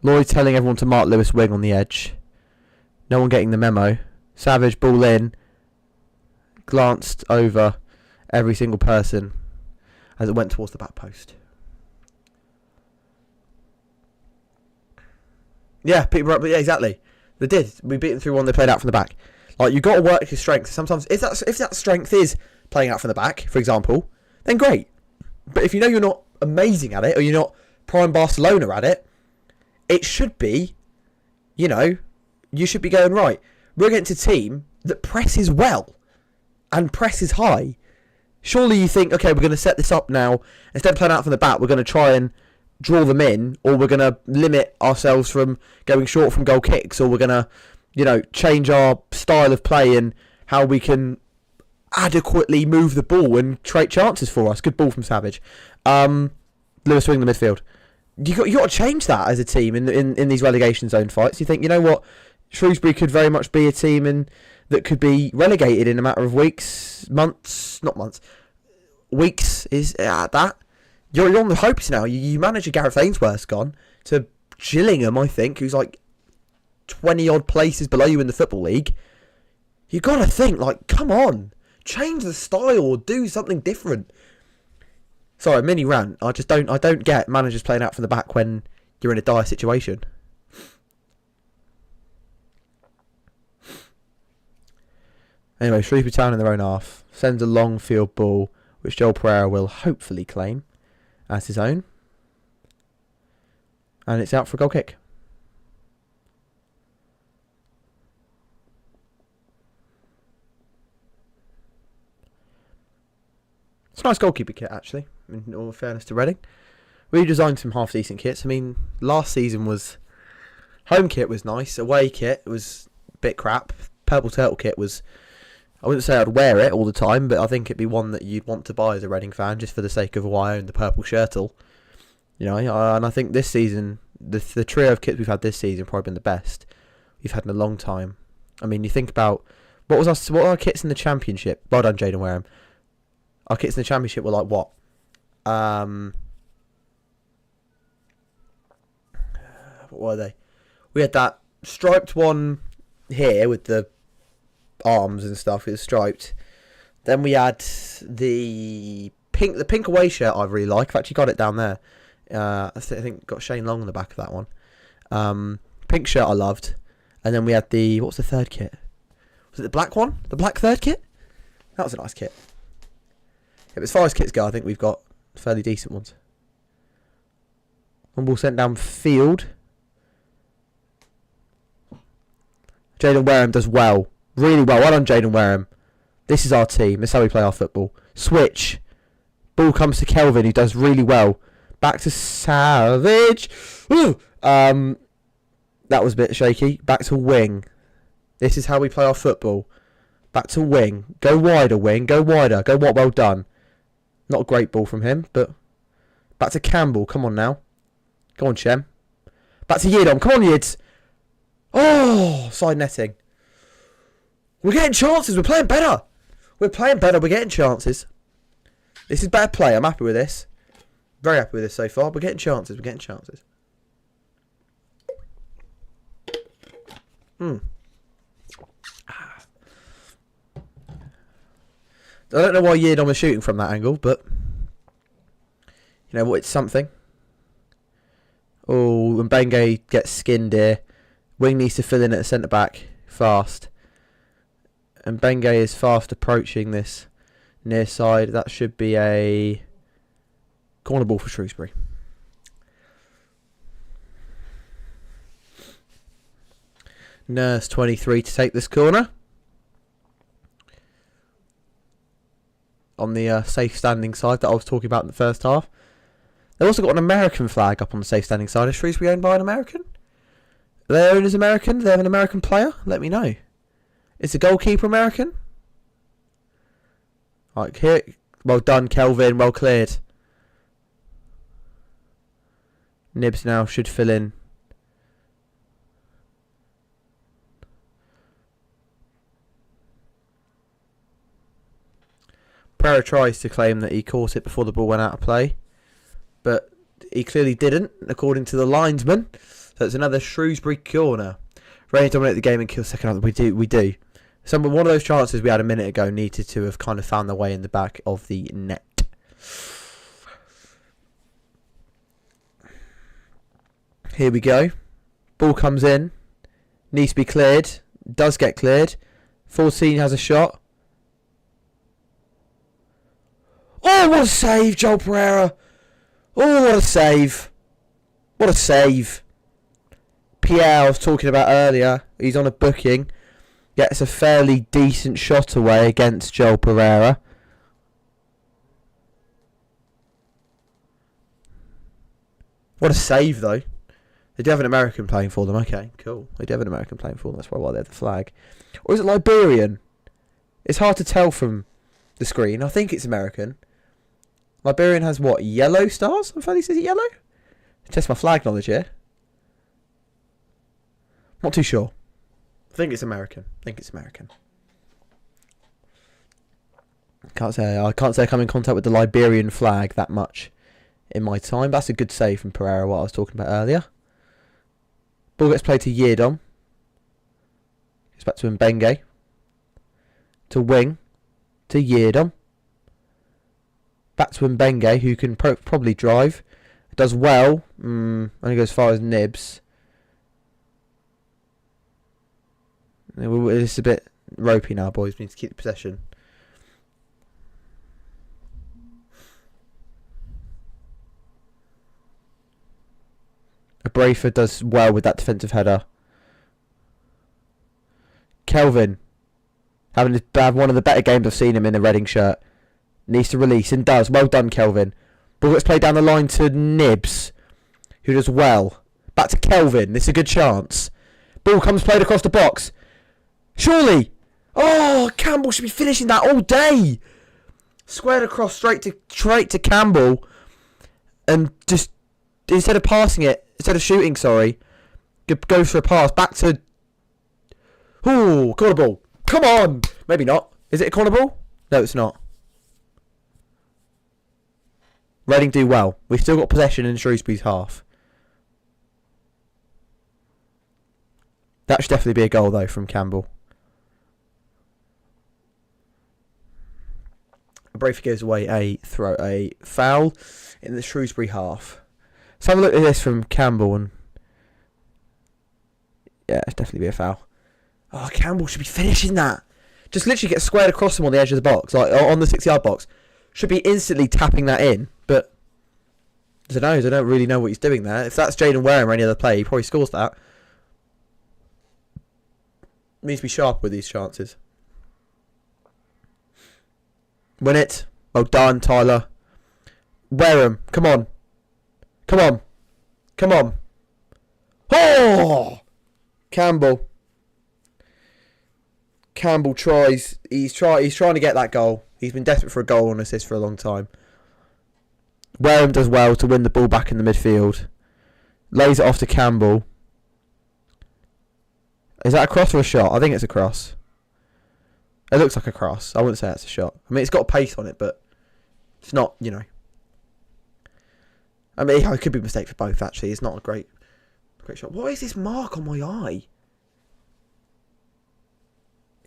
Lloyd telling everyone to mark Lewis Wing on the edge. No one getting the memo. Savage ball in. Glanced over every single person as it went towards the back post. Yeah, yeah, exactly. They did. We beat them 3-1. They played out from the back. Like, you got to work your strength. Sometimes, if that strength is playing out from the back, for example, then great. But if you're not amazing at it, or you're not prime Barcelona at it, it should be, you should be going, right, we're against a team that presses well and presses high. Surely you think, okay, we're going to set this up now. Instead of playing out from the back, we're going to try and draw them in, or we're going to limit ourselves from going short from goal kicks, or we're going to, change our style of play and how we can adequately move the ball and create chances for us. Good ball from Savage. Lewis Wing the midfield. You got to change that as a team in these relegation zone fights. You think, you know what, Shrewsbury could very much be a team that could be relegated in a matter of weeks, months, not months, weeks is at that. You're on the hopes now. You manager Gareth Ainsworth's gone to Gillingham, I think, who's like 20 odd places below you in the Football League. You got to think, like, come on, change the style or do something different. Sorry, mini rant. I don't get managers playing out from the back when you're in a dire situation. Anyway, Shrewsbury Town in their own half sends a long field ball, which Joel Pereira will hopefully claim as his own. And it's out for a goal kick. It's a nice goalkeeper kit, actually, in all fairness to Reading. We designed some half-decent kits. I mean, last season was... Home kit was nice. Away kit was a bit crap. Purple Turtle kit was... I wouldn't say I'd wear it all the time, but I think it'd be one that you'd want to buy as a Reading fan, just for the sake of why I own the purple shirtle. You know, and I think this season, the trio of kits we've had this season probably been the best we've had in a long time. I mean, you think about... What were our kits in the Championship? Well done, Jaden Wareham. Our kits in the Championship were like what? What were they? We had that striped one here with the arms and stuff. It was striped. Then we had the pink away shirt I really like. I've actually got it down there. I think got Shane Long on the back of that one. Pink shirt I loved. And then we had what's the third kit? Was it the black one? The black third kit? That was a nice kit. Yeah, but as far as kits go, I think we've got fairly decent ones. One ball sent down field. Jaden Wareham does well. Really well. Well done, Jaden Wareham. This is our team. This is how we play our football. Switch. Ball comes to Kelvin, who does really well. Back to Savage. Ooh. That was a bit shaky. Back to wing. This is how we play our football. Back to wing. Go wider, wing. Go wider. Go what? Well done. Not a great ball from him, but... Back to Campbell. Come on now. Go on, Shem. Back to Yidom. Come on, Yids. Oh, side netting. We're getting chances. We're playing better. We're playing better. We're getting chances. This is better play. I'm happy with this. Very happy with this so far. We're getting chances. We're getting chances. I don't know why Yidom was shooting from that angle, but you know what? It's something. Oh, and Bengay gets skinned here. Wing needs to fill in at the centre back fast. And Bengay is fast approaching this near side. That should be a corner ball for Shrewsbury. Nurse 23 to take this corner. On the safe standing side that I was talking about in the first half. They've also got an American flag up on the safe standing side. Is Shrewsbury owned by an American? Are they owned as American? Do they have an American player? Let me know. Is the goalkeeper American? Right, here. Well done, Kelvin. Well cleared. Nibs now should fill in. Pereira tries to claim that he caught it before the ball went out of play, but he clearly didn't, according to the linesman. So it's another Shrewsbury corner. Ready to dominate the game and kill second half. We do. One of those chances we had a minute ago needed to have kind of found their way in the back of the net. Here we go. Ball comes in. Needs to be cleared. Does get cleared. 14 has a shot. Oh, what a save, Joel Pereira. Oh, what a save. What a save. Pierre I was talking about earlier. He's on a booking. Gets a fairly decent shot away against Joel Pereira. What a save, though. They do have an American playing for them. Okay, cool. They do have an American playing for them. That's why they have the flag. Or is it Liberian? It's hard to tell from the screen. I think it's American. Liberian has what? Yellow stars? I'm fairly, is it yellow? Test my flag knowledge here. Not too sure. I think it's American. I can't say I come in contact with the Liberian flag that much in my time. That's a good save from Pereira, what I was talking about earlier. Ball gets played to Yeardom. It's back to Mbenge. To wing. To Yeardom. Back to Mbenge, who can probably drive. Does well. Only goes as far as Nibs. It's a bit ropey now, boys. We need to keep the possession. Brafer does well with that defensive header. Kelvin, having one of the better games I've seen him in a Reading shirt. Needs to release and does. Well done, Kelvin. Ball gets played down the line to Nibs, who does well. Back to Kelvin. This is a good chance. Ball comes played across the box. Surely. Oh, Campbell should be finishing that all day. Squared across straight to Campbell, and just instead of passing it, instead of shooting, sorry, goes for a pass back to. Ooh, corner ball. Come on. Maybe not. Is it a corner ball? No, it's not. Reading do well. We've still got possession in Shrewsbury's half. That should definitely be a goal, though, from Campbell. Brafer gives away a foul in the Shrewsbury half. Let's have a look at this from Campbell. And yeah, it's definitely be a foul. Oh, Campbell should be finishing that. Just literally get squared across him on the edge of the box, like on the 6-yard box. Should be instantly tapping that in, but I don't know. I don't really know what he's doing there. If that's Jaden Wareham or any other player, he probably scores that. Needs to be sharp with these chances. Win it. Well done, Tyler. Wareham, come on. Come on. Come on. Oh! Campbell. Campbell tries. He's trying to get that goal. He's been desperate for a goal and assist for a long time. Wareham does well to win the ball back in the midfield. Lays it off to Campbell. Is that a cross or a shot? I think it's a cross. It looks like a cross. I wouldn't say it's a shot. I mean, it's got pace on it, but it's not, you know. I mean, it could be a mistake for both, actually. It's not a great shot. What is this mark on my eye?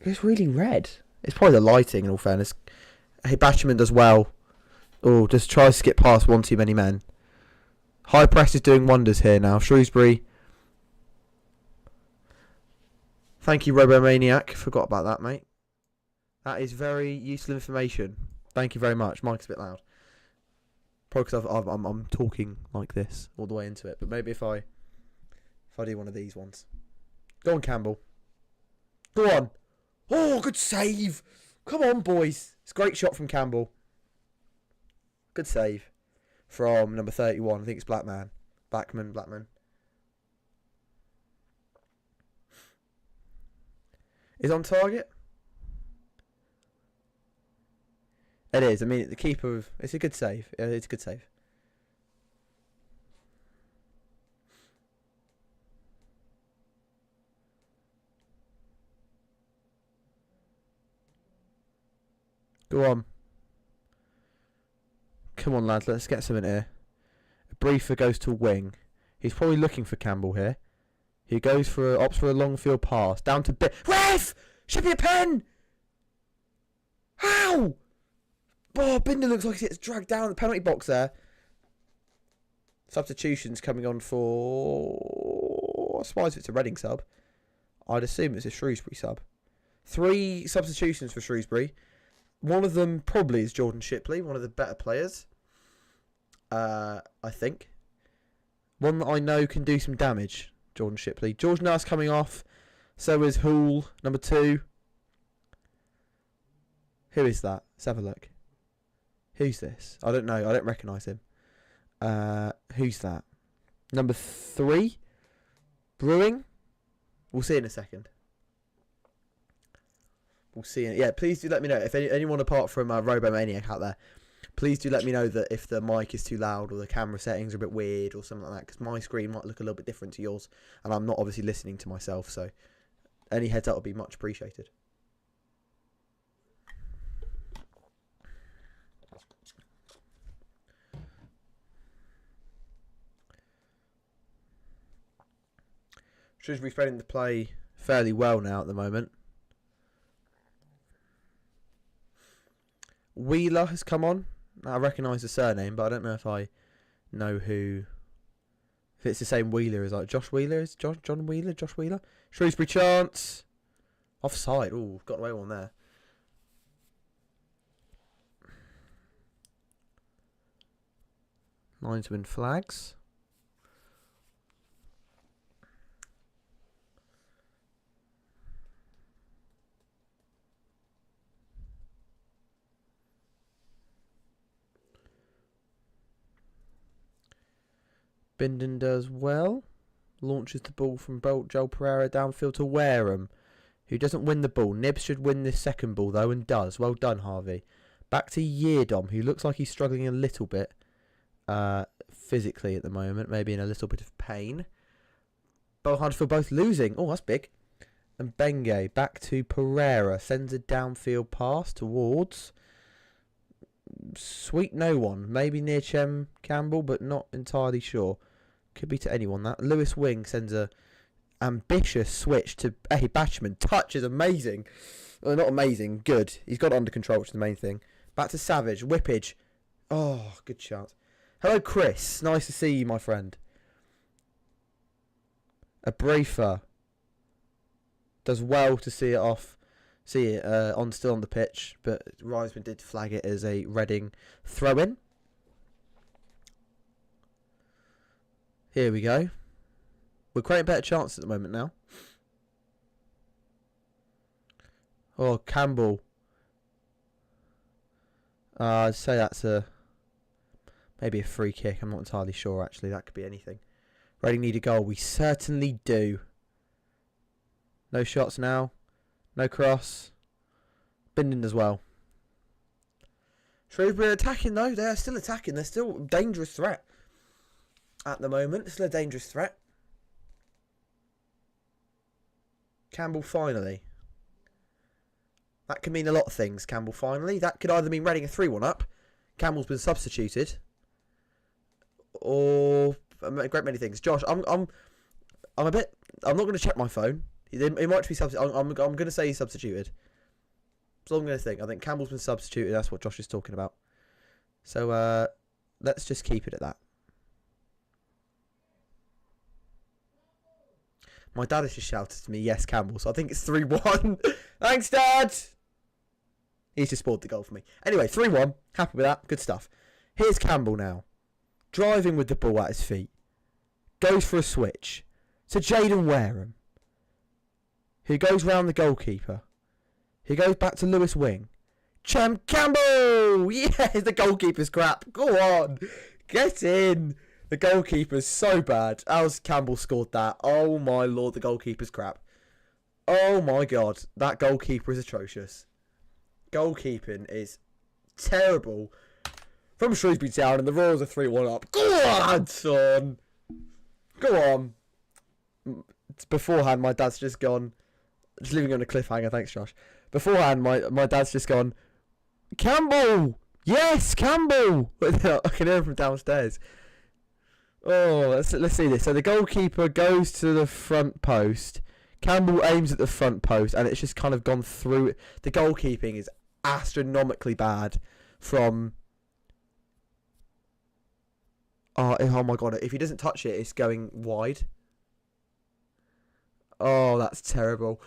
It's really red. It's probably the lighting, in all fairness. Hey, Batchman does well. Oh, just tries to skip past one too many men. High press is doing wonders here now. Shrewsbury. Thank you, Robomaniac. Forgot about that, mate. That is very useful information. Thank you very much. Mike's a bit loud. Probably because I'm talking like this all the way into it. But maybe if I do one of these ones. Go on, Campbell. Go on. Oh, good save. Come on, boys. It's a great shot from Campbell. Good save from number 31. I think it's Blackman. Blackman. Is on target? It is. I mean, the keeper. It's a good save. It's a good save. Go on. Come on, lads. Let's get something here. Briefer goes to wing. He's probably looking for Campbell here. He goes opts for a long field pass down to Ref! Should be a pen. How? Oh, Binder looks like he gets dragged down the penalty box there. Substitutions coming on for. I suppose it's a Reading sub. I'd assume it's a Shrewsbury sub. 3 substitutions for Shrewsbury. One of them probably is Jordan Shipley, one of the better players. I think. One that I know can do some damage. Jordan Shipley. George Nurse coming off. So is Hoole, number 2. Who is that? Let's have a look. Who's this? I don't know. I don't recognise him. Who's that? Number 3? Brewing? We'll see in a second. We'll see. Yeah, please do let me know. If anyone apart from Robomaniac out there, please do let me know that if the mic is too loud or the camera settings are a bit weird or something like that, because my screen might look a little bit different to yours, and I'm not obviously listening to myself, so any heads up would be much appreciated. Shrewsbury spreading the play fairly well now at the moment. Wheeler has come on. I recognise the surname, but I don't know if I know who. If it's the same Wheeler as like Josh Wheeler. Is John Wheeler? Josh Wheeler? Shrewsbury chance. Offside. Oh, got away one there. Linesman flags. Bindon does well. Launches the ball from Joel Pereira downfield to Wareham, who doesn't win the ball. Nibs should win this second ball, though, and does. Well done, Harvey. Back to Yeardom, who looks like he's struggling a little bit physically at the moment. Maybe in a little bit of pain. Huddersfield both losing. Oh, that's big. And Benge back to Pereira. Sends a downfield pass towards... Sweet no one. Maybe near Chem Campbell, but not entirely sure. Could be to anyone that. Lewis Wing sends a ambitious switch to Batchman. Touch is amazing. Well, not amazing. Good. He's got it under control, which is the main thing. Back to Savage. Whippage. Oh, good shot. Hello, Chris. Nice to see you, my friend. A briefer. Does well to see it off. See it still on the pitch, but Reisman did flag it as a Reading throw-in. Here we go. We're creating better chances at the moment now. Oh, Campbell. I'd say that's maybe a free kick. I'm not entirely sure, actually. That could be anything. Reading need a goal. We certainly do. No shots now. No cross. Bindon as well. Shrewsbury attacking though. They're still attacking. They're still a dangerous threat. At the moment. Still a dangerous threat. Campbell finally. That could mean a lot of things, Campbell finally. That could either mean Reading a 3-1 up. Campbell's been substituted. Or a great many things. Josh, I'm not going to check my phone. It might be substituted. I'm going to say he's substituted. That's all I'm going to think. I think Campbell's been substituted. That's what Josh is talking about. So let's just keep it at that. My dad has just shouted to me, yes, Campbell. So I think it's 3-1. Thanks, Dad. He's just scored the goal for me. Anyway, 3-1. Happy with that. Good stuff. Here's Campbell now. Driving with the ball at his feet. Goes for a switch. To Jaden Wareham. Who goes round the goalkeeper. Who goes back to Lewis Wing. Chem Campbell! Yes, the goalkeeper's crap. Go on. Get in. The goalkeeper's so bad. How's Campbell scored that? Oh my lord, the goalkeeper's crap. Oh my god, that goalkeeper is atrocious. Goalkeeping is terrible. From Shrewsbury Town, and the Royals are 3-1 up. Go on, son. Go on. Beforehand, my dad's just gone. Just leaving on a cliffhanger. Thanks, Josh. Beforehand, my dad's just gone. Campbell! Yes, Campbell! I can hear him from downstairs. Oh, let's see this. So the goalkeeper goes to the front post. Campbell aims at the front post, and it's just kind of gone through it. The goalkeeping is astronomically bad from... Oh my god, if he doesn't touch it, it's going wide. Oh, that's terrible.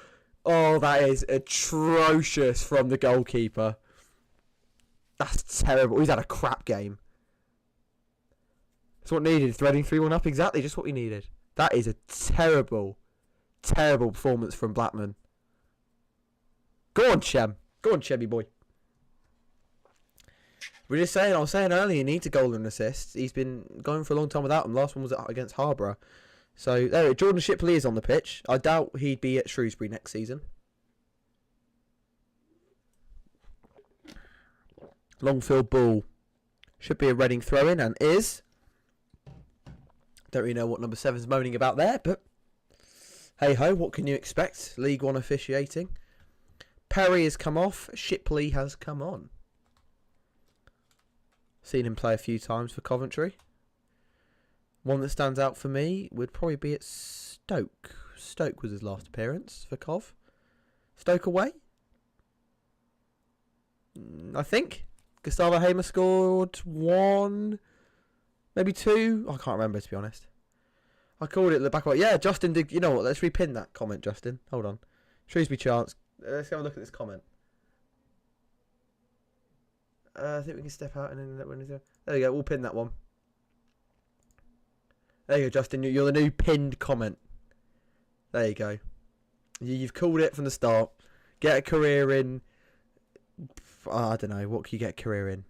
Oh, that is atrocious from the goalkeeper. That's terrible. He's had a crap game. That's what needed. Reading 3-1 up. Exactly, just what we needed. That is a terrible, terrible performance from Blackman. Go on, Chem. Go on, Chemmy boy. We're just saying, I was saying earlier, he needs a goal and assist. He's been going for a long time without them. Last one was against Harborough. So, there, Jordan Shipley is on the pitch. I doubt he'd be at Shrewsbury next season. Longfield ball. Should be a Reading throw-in, and is. Don't really know what number 7's moaning about there, but hey-ho, what can you expect? League One officiating. Perry has come off. Shipley has come on. Seen him play a few times for Coventry. One that stands out for me would probably be at Stoke. Stoke was his last appearance for Cov. Stoke away? I think. Gustavo Hamer scored 1, maybe 2. I can't remember, to be honest. I called it at the back. Yeah, Justin did. You know what? Let's repin that comment, Justin. Hold on. Shrewsbury chance. Let's have a look at this comment. I think we can step out and then that one is there. There we go. We'll pin that one. There you go, Justin. You're the new pinned comment. There you go. You've called it from the start. Get a career in. I don't know. What can you get a career in?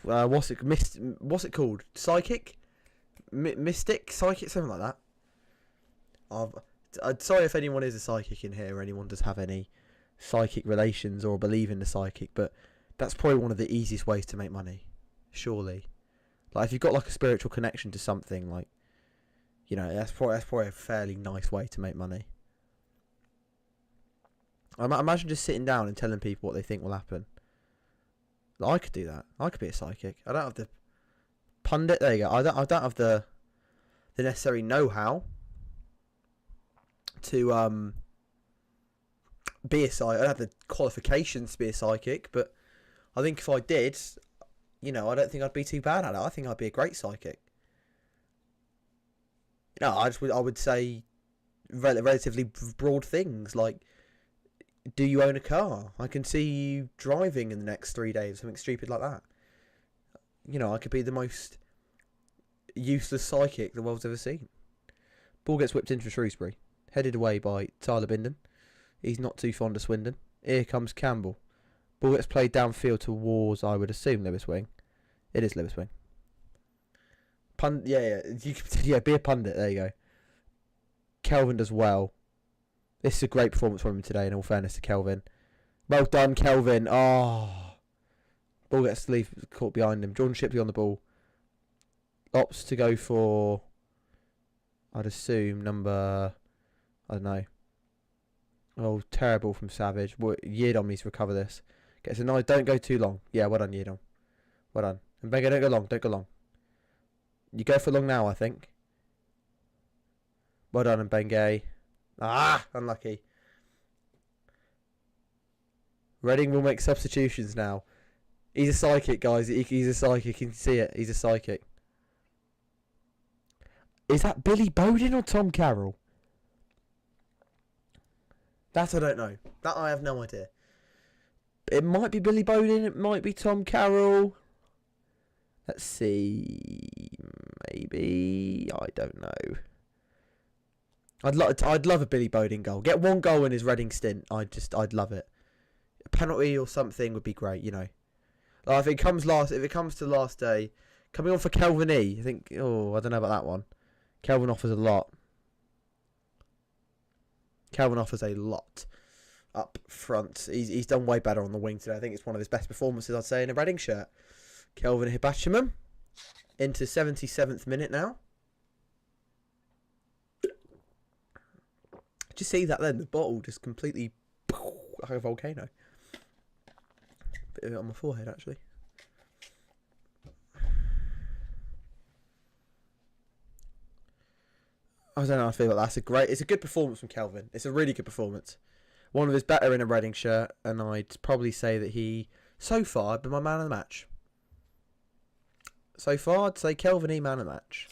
What's it called? Psychic? Mystic? Psychic? Something like that. I'm sorry if anyone is a psychic in here or anyone does have any psychic relations or believe in the psychic, but that's probably one of the easiest ways to make money. Surely. Like, if you've got like a spiritual connection to something, like, you know, that's probably a fairly nice way to make money. I imagine just sitting down and telling people what they think will happen. I could do that. I could be a psychic. I don't have the pundit. There you go. I don't have the necessary know-how to be a psychic. I don't have the qualifications to be a psychic, but I think if I did, you know, I don't think I'd be too bad at it. I think I'd be a great psychic. No, I would say relatively broad things like, do you own a car? I can see you driving in the next 3 days, something stupid like that. You know, I could be the most useless psychic the world's ever seen. Ball gets whipped into Shrewsbury, headed away by Tyler Bindon. He's not too fond of Swindon. Here comes Campbell. Ball gets played downfield towards, I would assume, Lewis Wing. It is Lewis Wing. Yeah, be a pundit. There you go. Kelvin does well. This is a great performance from him today, in all fairness to Kelvin. Well done, Kelvin. Oh. Ball gets to leave, caught behind him. Jordan Shipley on the ball. Opts to go for, I'd assume, number, I don't know. Oh, terrible from Savage. Yeardom needs to recover this. Gets a nice, don't go too long. Yeah, well done, Yeardom. Well done. And Benga, don't go long. You go for long now, I think. Well done, Mbenge. Ah, unlucky. Reading will make substitutions now. He's a psychic, guys. He's a psychic. You can see it. He's a psychic. Is that Billy Bowden or Tom Carroll? That I don't know. That I have no idea. It might be Billy Bowden. It might be Tom Carroll. Let's see. Maybe. I don't know. I'd love a Billy Bowden goal. Get one goal in his Reading stint. I'd love it. A penalty or something would be great, you know. Like if it comes to last day, coming on for Kelvin E. I think. Oh, I don't know about that one. Kelvin offers a lot. Kelvin offers a lot up front. He's done way better on the wing today. I think it's one of his best performances, I'd say, in a Reading shirt. Kelvin Hibachimum into 77th minute now. Did you see that then? The bottle just completely like a volcano. Bit of it on my forehead, actually. I don't know how I feel about that. It's a good performance from Kelvin. It's a really good performance. One of his better in a Reading shirt, and I'd probably say that he, so far, been my man of the match. So far, I'd say Kelvin E. man of the match.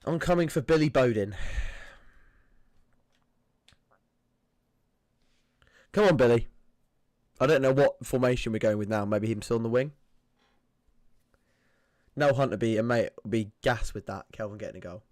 I'm coming for Billy Bowden. Come on, Billy. I don't know what formation we're going with now. Maybe him still on the wing. No Hunt would be gas with that. Kelvin getting a goal.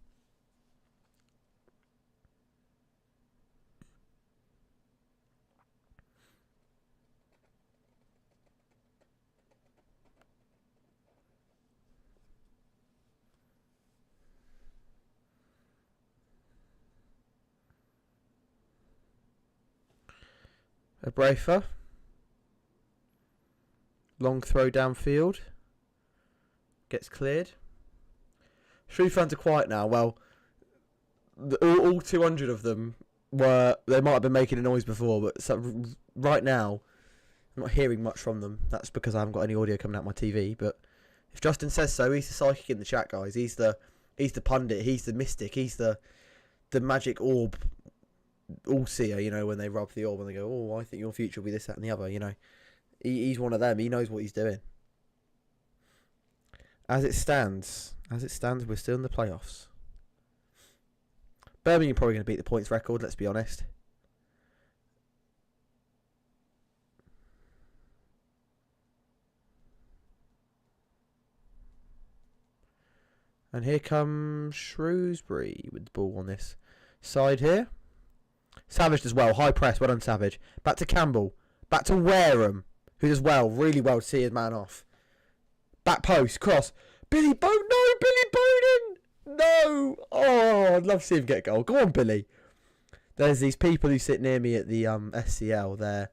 A Brafer. Long throw downfield. Gets cleared. Shrew fans are quiet now. Well, all 200 of them they might have been making a noise before, but right now, I'm not hearing much from them. That's because I haven't got any audio coming out my TV. But if Justin says so, he's the psychic in the chat, guys. He's the pundit. He's the mystic. He's the magic orb, all-seer. You know, when they rub the orb and they go, "Oh, I think your future will be this, that, and the other." You know, he's one of them. He knows what he's doing. As it stands, we're still in the playoffs. Birmingham probably going to beat the points record. Let's be honest. And here comes Shrewsbury with the ball on this side here. Savage does well. High press. Well done, Savage. Back to Campbell. Back to Wareham, who does well. Really well to see his man off. Back post. Cross. Billy Bowden. No, Billy Bowden. No. Oh, I'd love to see him get a goal. Go on, Billy. There's these people who sit near me at the SCL. They're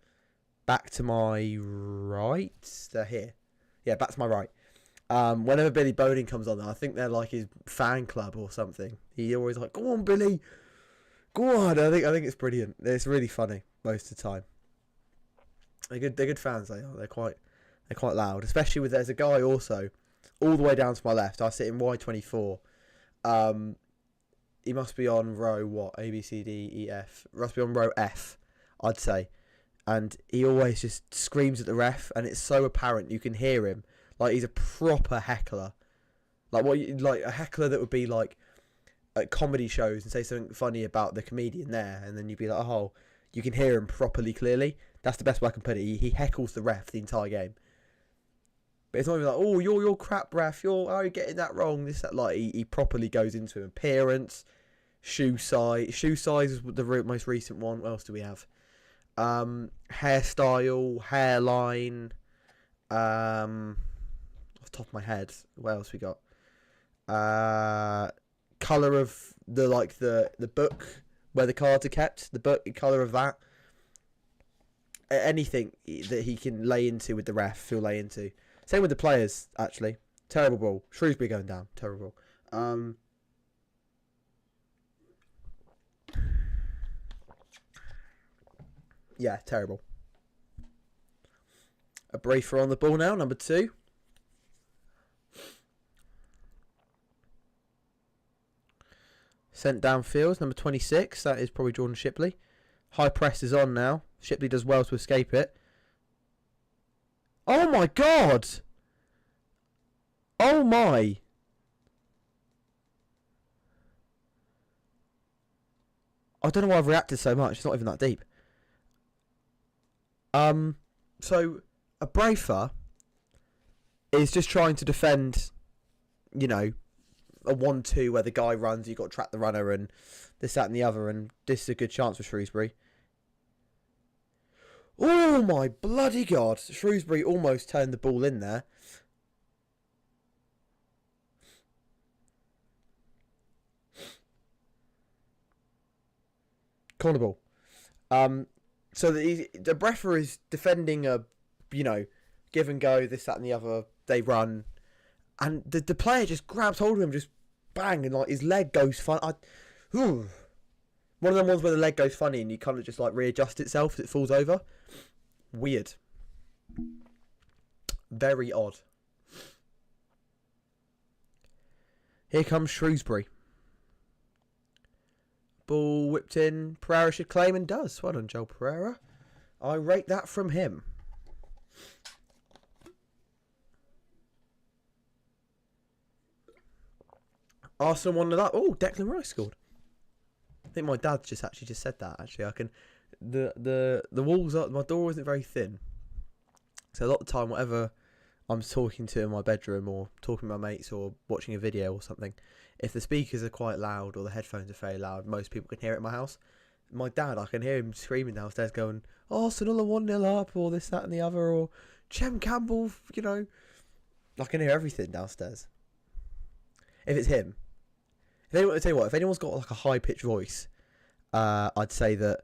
back to my right. They're here. Yeah, back to my right. Whenever Billy Bowden comes on, I think they're like his fan club or something. He always like, "Go on, Billy, go on." I think it's brilliant. It's really funny most of the time. They're good fans. They are. They're quite loud. Especially with there's a guy also all the way down to my left. I sit in Y24. He must be on row what? A B C D E F. Must be on row F, I'd say. And he always just screams at the ref, and it's so apparent you can hear him. Like he's a proper heckler, like a heckler that would be like at comedy shows and say something funny about the comedian there, and then you'd be like, oh, you can hear him properly clearly. That's the best way I can put it. He heckles the ref the entire game, but it's not even like, oh, you're crap, ref. You're getting that wrong. This that like he properly goes into him. Appearance, shoe size. Shoe size is the most recent one. What else do we have? Hairstyle, hairline. Off the top of my head, what else we got? Colour of the book where the cards are kept. The book, colour of that. Anything that he can lay into with the ref, he'll lay into. Same with the players, actually. Terrible ball. Shrewsbury going down. Terrible. Yeah, terrible. A briefer on the ball now, number 2. Sent downfield, number 26. That is probably Jordan Shipley. High press is on now. Shipley does well to escape it. Oh my god! Oh my! I don't know why I've reacted so much. It's not even that deep. So a brafer is just trying to defend, you know, a 1-2 where the guy runs, you've got to track the runner and this, that and the other, and this is a good chance for Shrewsbury. Oh my bloody god! Shrewsbury almost turned the ball in there. Corner ball. So the Brefer is defending a, you know, give and go, this, that and the other. They run. And the player just grabs hold of him, just bang, and like his leg goes funny. One of them ones where the leg goes funny and you kind of just like readjust itself as it falls over. Weird. Very odd. Here comes Shrewsbury. Ball whipped in. Pereira should claim and does. Well done, Joel Pereira. I rate that from him. Arsenal won that. Oh, Declan Rice scored. I think my dad just said that. Actually, I can. The walls up. My door isn't very thin, so a lot of the time, whatever I'm talking to in my bedroom or talking to my mates or watching a video or something, if the speakers are quite loud or the headphones are very loud, most people can hear it in my house. My dad, I can hear him screaming downstairs going, Arsenal are 1-0 up, or this, that and the other, or Chem Campbell, you know. I can hear everything downstairs. If it's him. I tell you what, if anyone's got like a high-pitched voice, I'd say that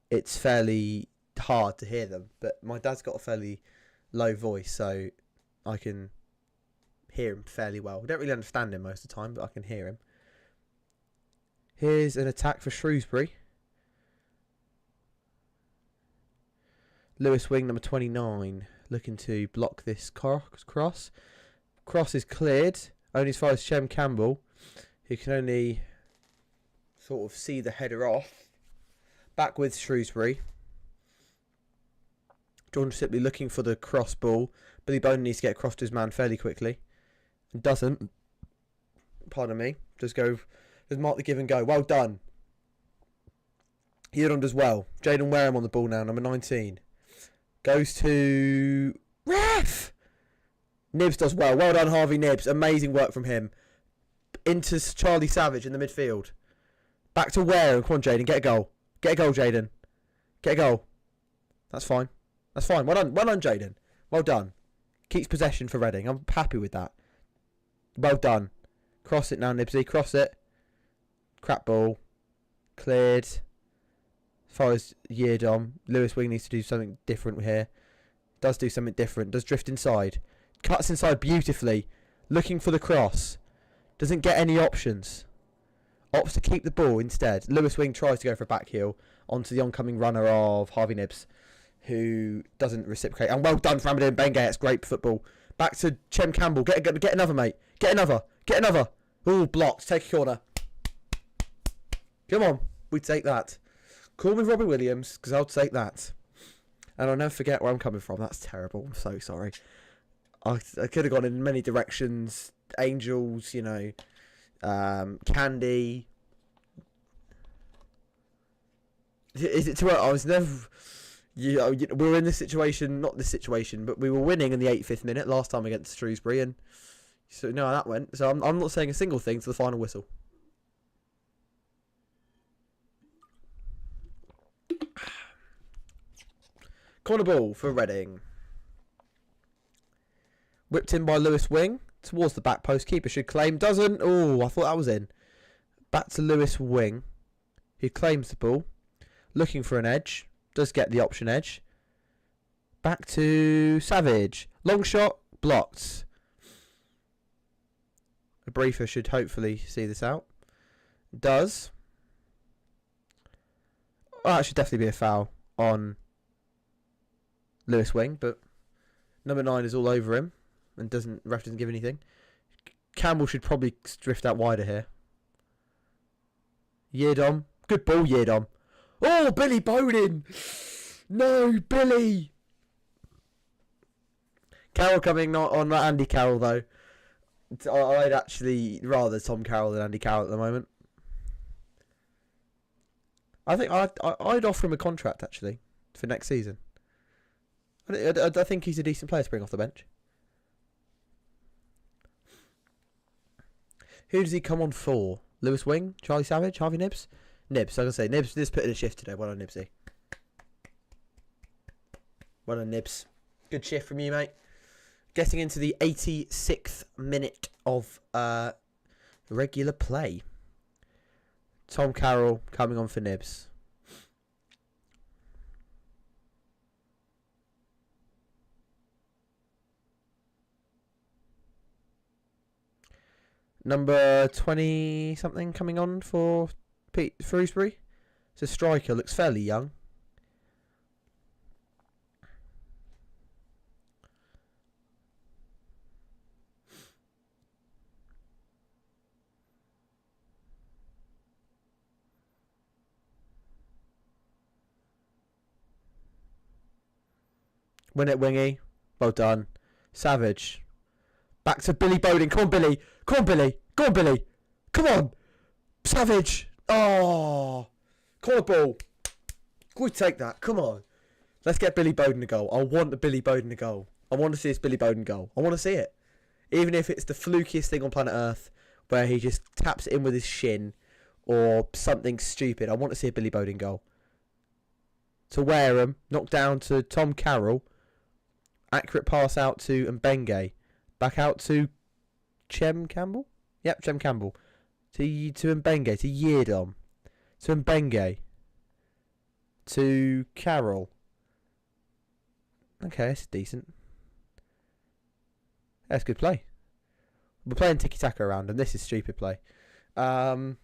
it's fairly hard to hear them. But my dad's got a fairly low voice, so I can hear him fairly well. I don't really understand him most of the time, but I can hear him. Here's an attack for Shrewsbury. Lewis Wing, number 29, looking to block this cross. Cross is cleared, only as far as Chem Campbell, who can only sort of see the header off. Back with Shrewsbury. Jordan Sipley looking for the cross ball. Billy Bowden needs to get across to his man fairly quickly. And doesn't. Pardon me. Does mark the give and go. Well done. Yeardon does well. Jaden Wareham on the ball now, number 19. Goes to ref. Nibs does well. Well done, Harvey Nibs. Amazing work from him. Into Charlie Savage in the midfield. Back to Wareham. Come on, Jaden. Get a goal. Get a goal, Jaden. Get a goal. That's fine. That's fine. Well done. Well done, Jaden. Well done. Keeps possession for Reading. I'm happy with that. Well done. Cross it now, Nibsy. Cross it. Crap ball. Cleared. As far as Yeardom, Lewis Wing needs to do something different here. Does do something different. Does drift inside. Cuts inside beautifully. Looking for the cross. Doesn't get any options. Opts to keep the ball instead. Lewis Wing tries to go for a back heel onto the oncoming runner of Harvey Nibs, who doesn't reciprocate. And well done for Ramadan Bengay. It's great football. Back to Chem Campbell. Get another, mate. Get another. Get another. Ooh, blocked. Take a corner. Come on. We take that. Call me Robbie Williams, because I'll take that. And I'll never forget where I'm coming from. That's terrible. I'm so sorry. I could have gone in many directions. Angels, Candy. Is it too early? I was never... we were in this situation, not this situation, but we were winning in the 85th minute last time against Shrewsbury, and so no, that went. So I'm not saying a single thing to the final whistle. Corner ball for Reading. Whipped in by Lewis Wing towards the back post. Keeper should claim. Doesn't. Oh, I thought that was in. Back to Lewis Wing, who claims the ball, looking for an edge. Does get the option edge. Back to Savage. Long shot. Blocked. A briefer should hopefully see this out. Does. Well, that should definitely be a foul on Lewis Wing, but number 9 is all over him and ref doesn't give anything. Campbell should probably drift out wider here. Yeardom. Good ball, Yeardom. Oh, Billy Bowden! No, Billy! Carroll coming on Andy Carroll, though. I'd actually rather Tom Carroll than Andy Carroll at the moment. I think I'd offer him a contract, actually, for next season. I think he's a decent player to bring off the bench. Who does he come on for? Lewis Wing? Charlie Savage? Harvey Nibs? Nibs, I can say. Nibs put in a shift today. Well done, Nibsy. Well done, Nibs. Good shift from you, mate. Getting into the 86th minute of regular play. Tom Carroll coming on for Nibs. Number 20-something coming on for Shrewsbury. It's a striker, looks fairly young. Win it, Wingy. Well done. Savage. Back to Billy Bowden. Come on, Billy. Come on, Billy. Go on, Billy. Come on. Savage. Oh. Corner ball. Can we take that? Come on. Let's get Billy Bowden a goal. I want the Billy Bowden a goal. I want to see this Billy Bowden goal. I want to see it. Even if it's the flukiest thing on planet Earth where he just taps it in with his shin or something stupid. I want to see a Billy Bowden goal. To Wareham. Knocked down to Tom Carroll. Accurate pass out to Mbenge. Back out to Chem Campbell? Yep, Chem Campbell. To Mbenge. To Yeardom. To Mbenge. To Carroll. Okay, it's decent. That's good play. We're playing tiki-taka around and this is stupid play. Carroll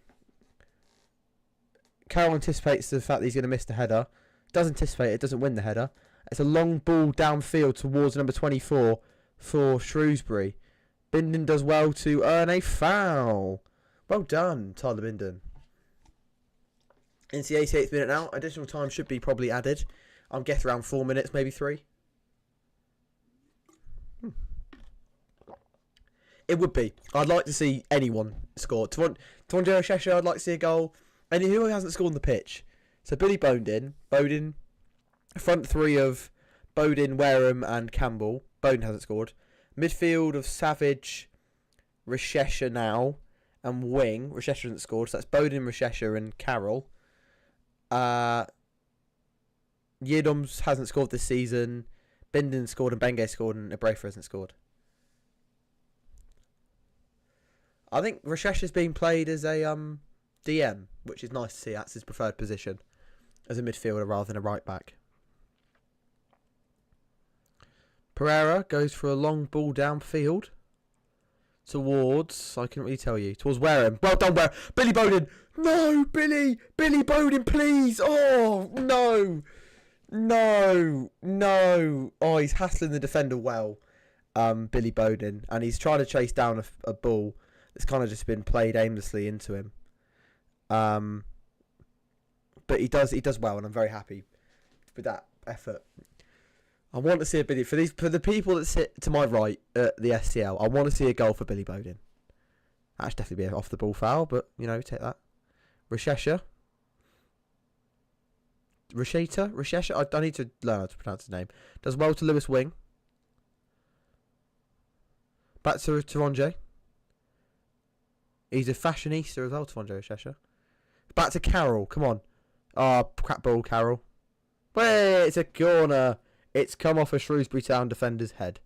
anticipates the fact that he's going to miss the header. Does anticipate it, doesn't win the header. It's a long ball downfield towards number 24 for Shrewsbury. Bindon does well to earn a foul. Well done, Tyler Bindon. It's the 88th minute now. Additional time should be probably added. I'm guessing around 4 minutes, maybe 3. It would be. I'd like to see anyone score. Tavondre Cheshire, I'd like to see a goal. And who hasn't scored on the pitch? So Billy Bowden, front three of Bowden, Wareham and Campbell. Bowden hasn't scored. Midfield of Savage, Rashesha now, and wing. Rashesha hasn't scored, so that's Bowden, Rashesha and Carroll. Yeardoms hasn't scored this season. Bindon scored and Benge scored and Abrafa hasn't scored. I think Rashesha's being played as a DM, which is nice to see. That's his preferred position as a midfielder rather than a right back. Pereira goes for a long ball downfield towards, I can't really tell you, towards Wareham. Well done, Wareham. Billy Bowden. No, Billy Bowden, please. Oh, no. Oh, he's hassling the defender well, Billy Bowden. And he's trying to chase down a ball that's kind of just been played aimlessly into him. But he does well, and I'm very happy with that effort. I want to see a Billy for the people that sit to my right at the SCL. I want to see a goal for Billy Bowden. That should definitely be an off the ball foul, but take that. Rashesha. I need to learn how to pronounce his name. Does well to Lewis Wing. Back to Tavondre. He's a fashionista as well, Tavondre Rashesha. Back to Carroll. Come on. Oh, crap ball, Carroll. Wait, it's a corner. It's come off a Shrewsbury Town defender's head.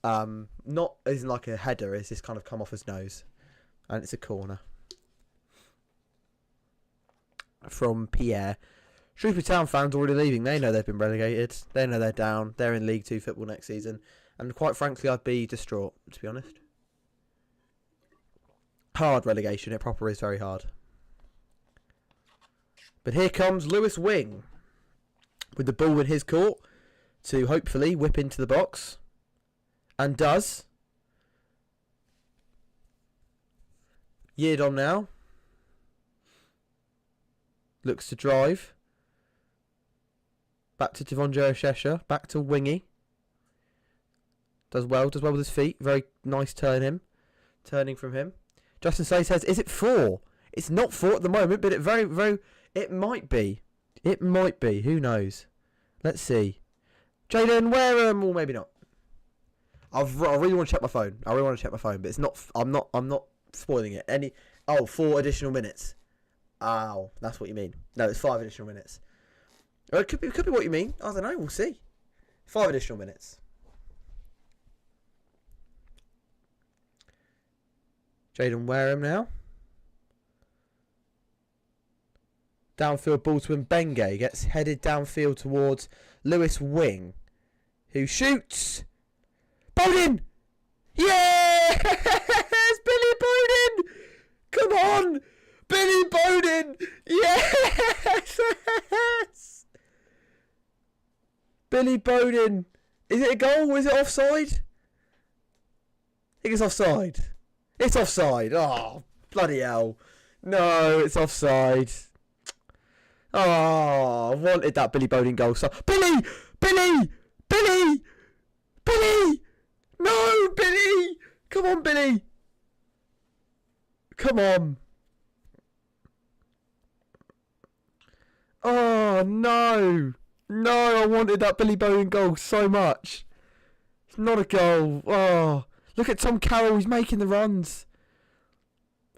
Not as in like a header, it's just kind of come off his nose. And it's a corner. From Pierre. Shrewsbury Town fans already leaving. They know they've been relegated. They know they're down. They're in League 2 football next season. And quite frankly, I'd be distraught, to be honest. Hard relegation. It proper is very hard. But here comes Lewis Wing. With the ball in his court. To hopefully whip into the box. And does. Yeardom now. Looks to drive. Back to Tavondre Cheshire. Back to Wingy. Does well with his feet. Very nice turning from him. Justin Say says, is it 4? It's not 4 at the moment, but it might be. It might be. Who knows? Let's see. Jaden Wareham, or maybe not. I really want to check my phone. But it's not. I'm not spoiling it. 4 additional minutes. Oh, that's what you mean. No, it's 5 additional minutes. It could be what you mean. I don't know. We'll see. 5 additional minutes. Jaden Wareham now. Downfield ball to Mbenge. Gets headed downfield towards Lewis Wing. Who shoots. Bowden! Yes! Billy Bowden! Come on! Billy Bowden! Yes! Billy Bowden! Is it a goal? Is it offside? I think it's offside. It's offside. Oh, bloody hell. No, it's offside. Oh, I wanted that Billy Bowden goal. So Billy! No, Billy! Come on, Billy! Come on. Oh, no. No, I wanted that Billy Bowden goal so much. It's not a goal. Oh, look at Tom Carroll. He's making the runs.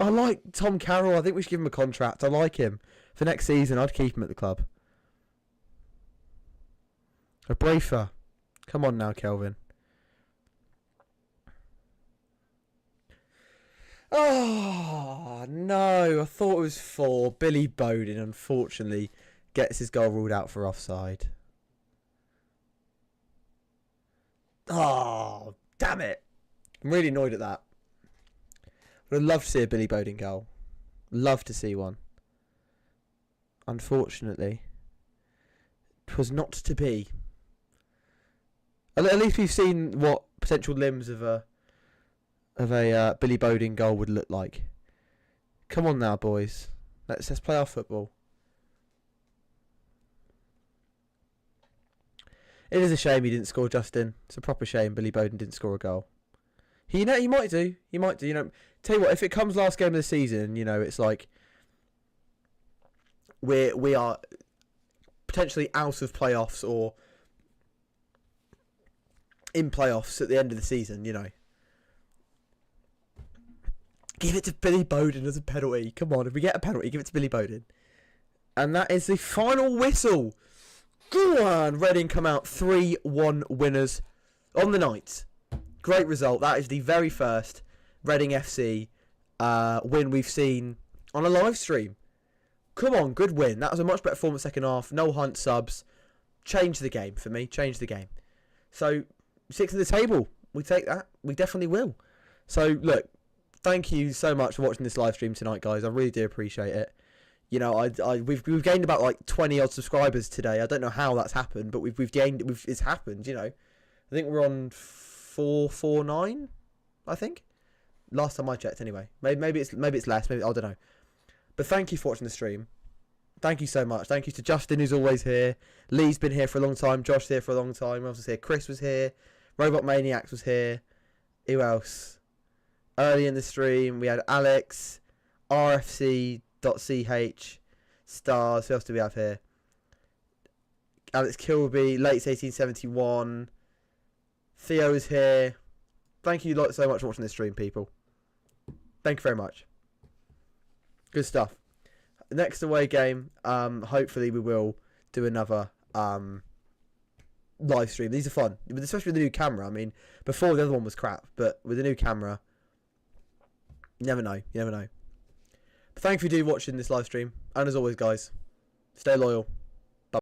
I like Tom Carroll. I think we should give him a contract. I like him. For next season, I'd keep him at the club. Abrafa. Come on now, Kelvin. Oh, no. I thought it was 4. Billy Bowden, unfortunately, gets his goal ruled out for offside. Oh, damn it. I'm really annoyed at that. I'd love to see a Billy Bowden goal. Love to see one. Unfortunately, it was not to be. At least we've seen what potential limbs of a Billy Bowden goal would look like. Come on now, boys. Let's play our football. It is a shame he didn't score, Justin. It's a proper shame Billy Bowden didn't score a goal. He might do. He might do. Tell you what, if it comes last game of the season, it's like we are potentially out of playoffs or in playoffs at the end of the season. Give it to Billy Bowden as a penalty. Come on, if we get a penalty, give it to Billy Bowden. And that is the final whistle. Go on, Reading come out 3-1 winners on the night. Great result. That is the very first Reading FC win we've seen on a live stream. Come on, good win. That was a much better performance second half. No Hunt subs. Changed the game for me. Changed the game. So, 6th of the table. We take that. We definitely will. So, look. Thank you so much for watching this live stream tonight, guys. I really do appreciate it. We've gained about like 20 odd subscribers today. I don't know how that's happened, but it's happened. I think we're on 449. I think last time I checked, anyway. Maybe it's less. Maybe I don't know. But thank you for watching the stream. Thank you so much. Thank you to Justin, who's always here. Lee's been here for a long time. Josh's here for a long time. I was here. Chris was here. Robot Maniacs was here. Who else? Early in the stream, we had Alex, RFC.ch, Stars. Who else do we have here? Alex Kilby, late 1871. Theo is here. Thank you so much for watching this stream, people. Thank you very much. Good stuff. Next away game, hopefully we will do another live stream. These are fun, especially with the new camera. I mean, before the other one was crap, but with the new camera, you never know. But thank you for watching this live stream. And as always, guys, stay loyal.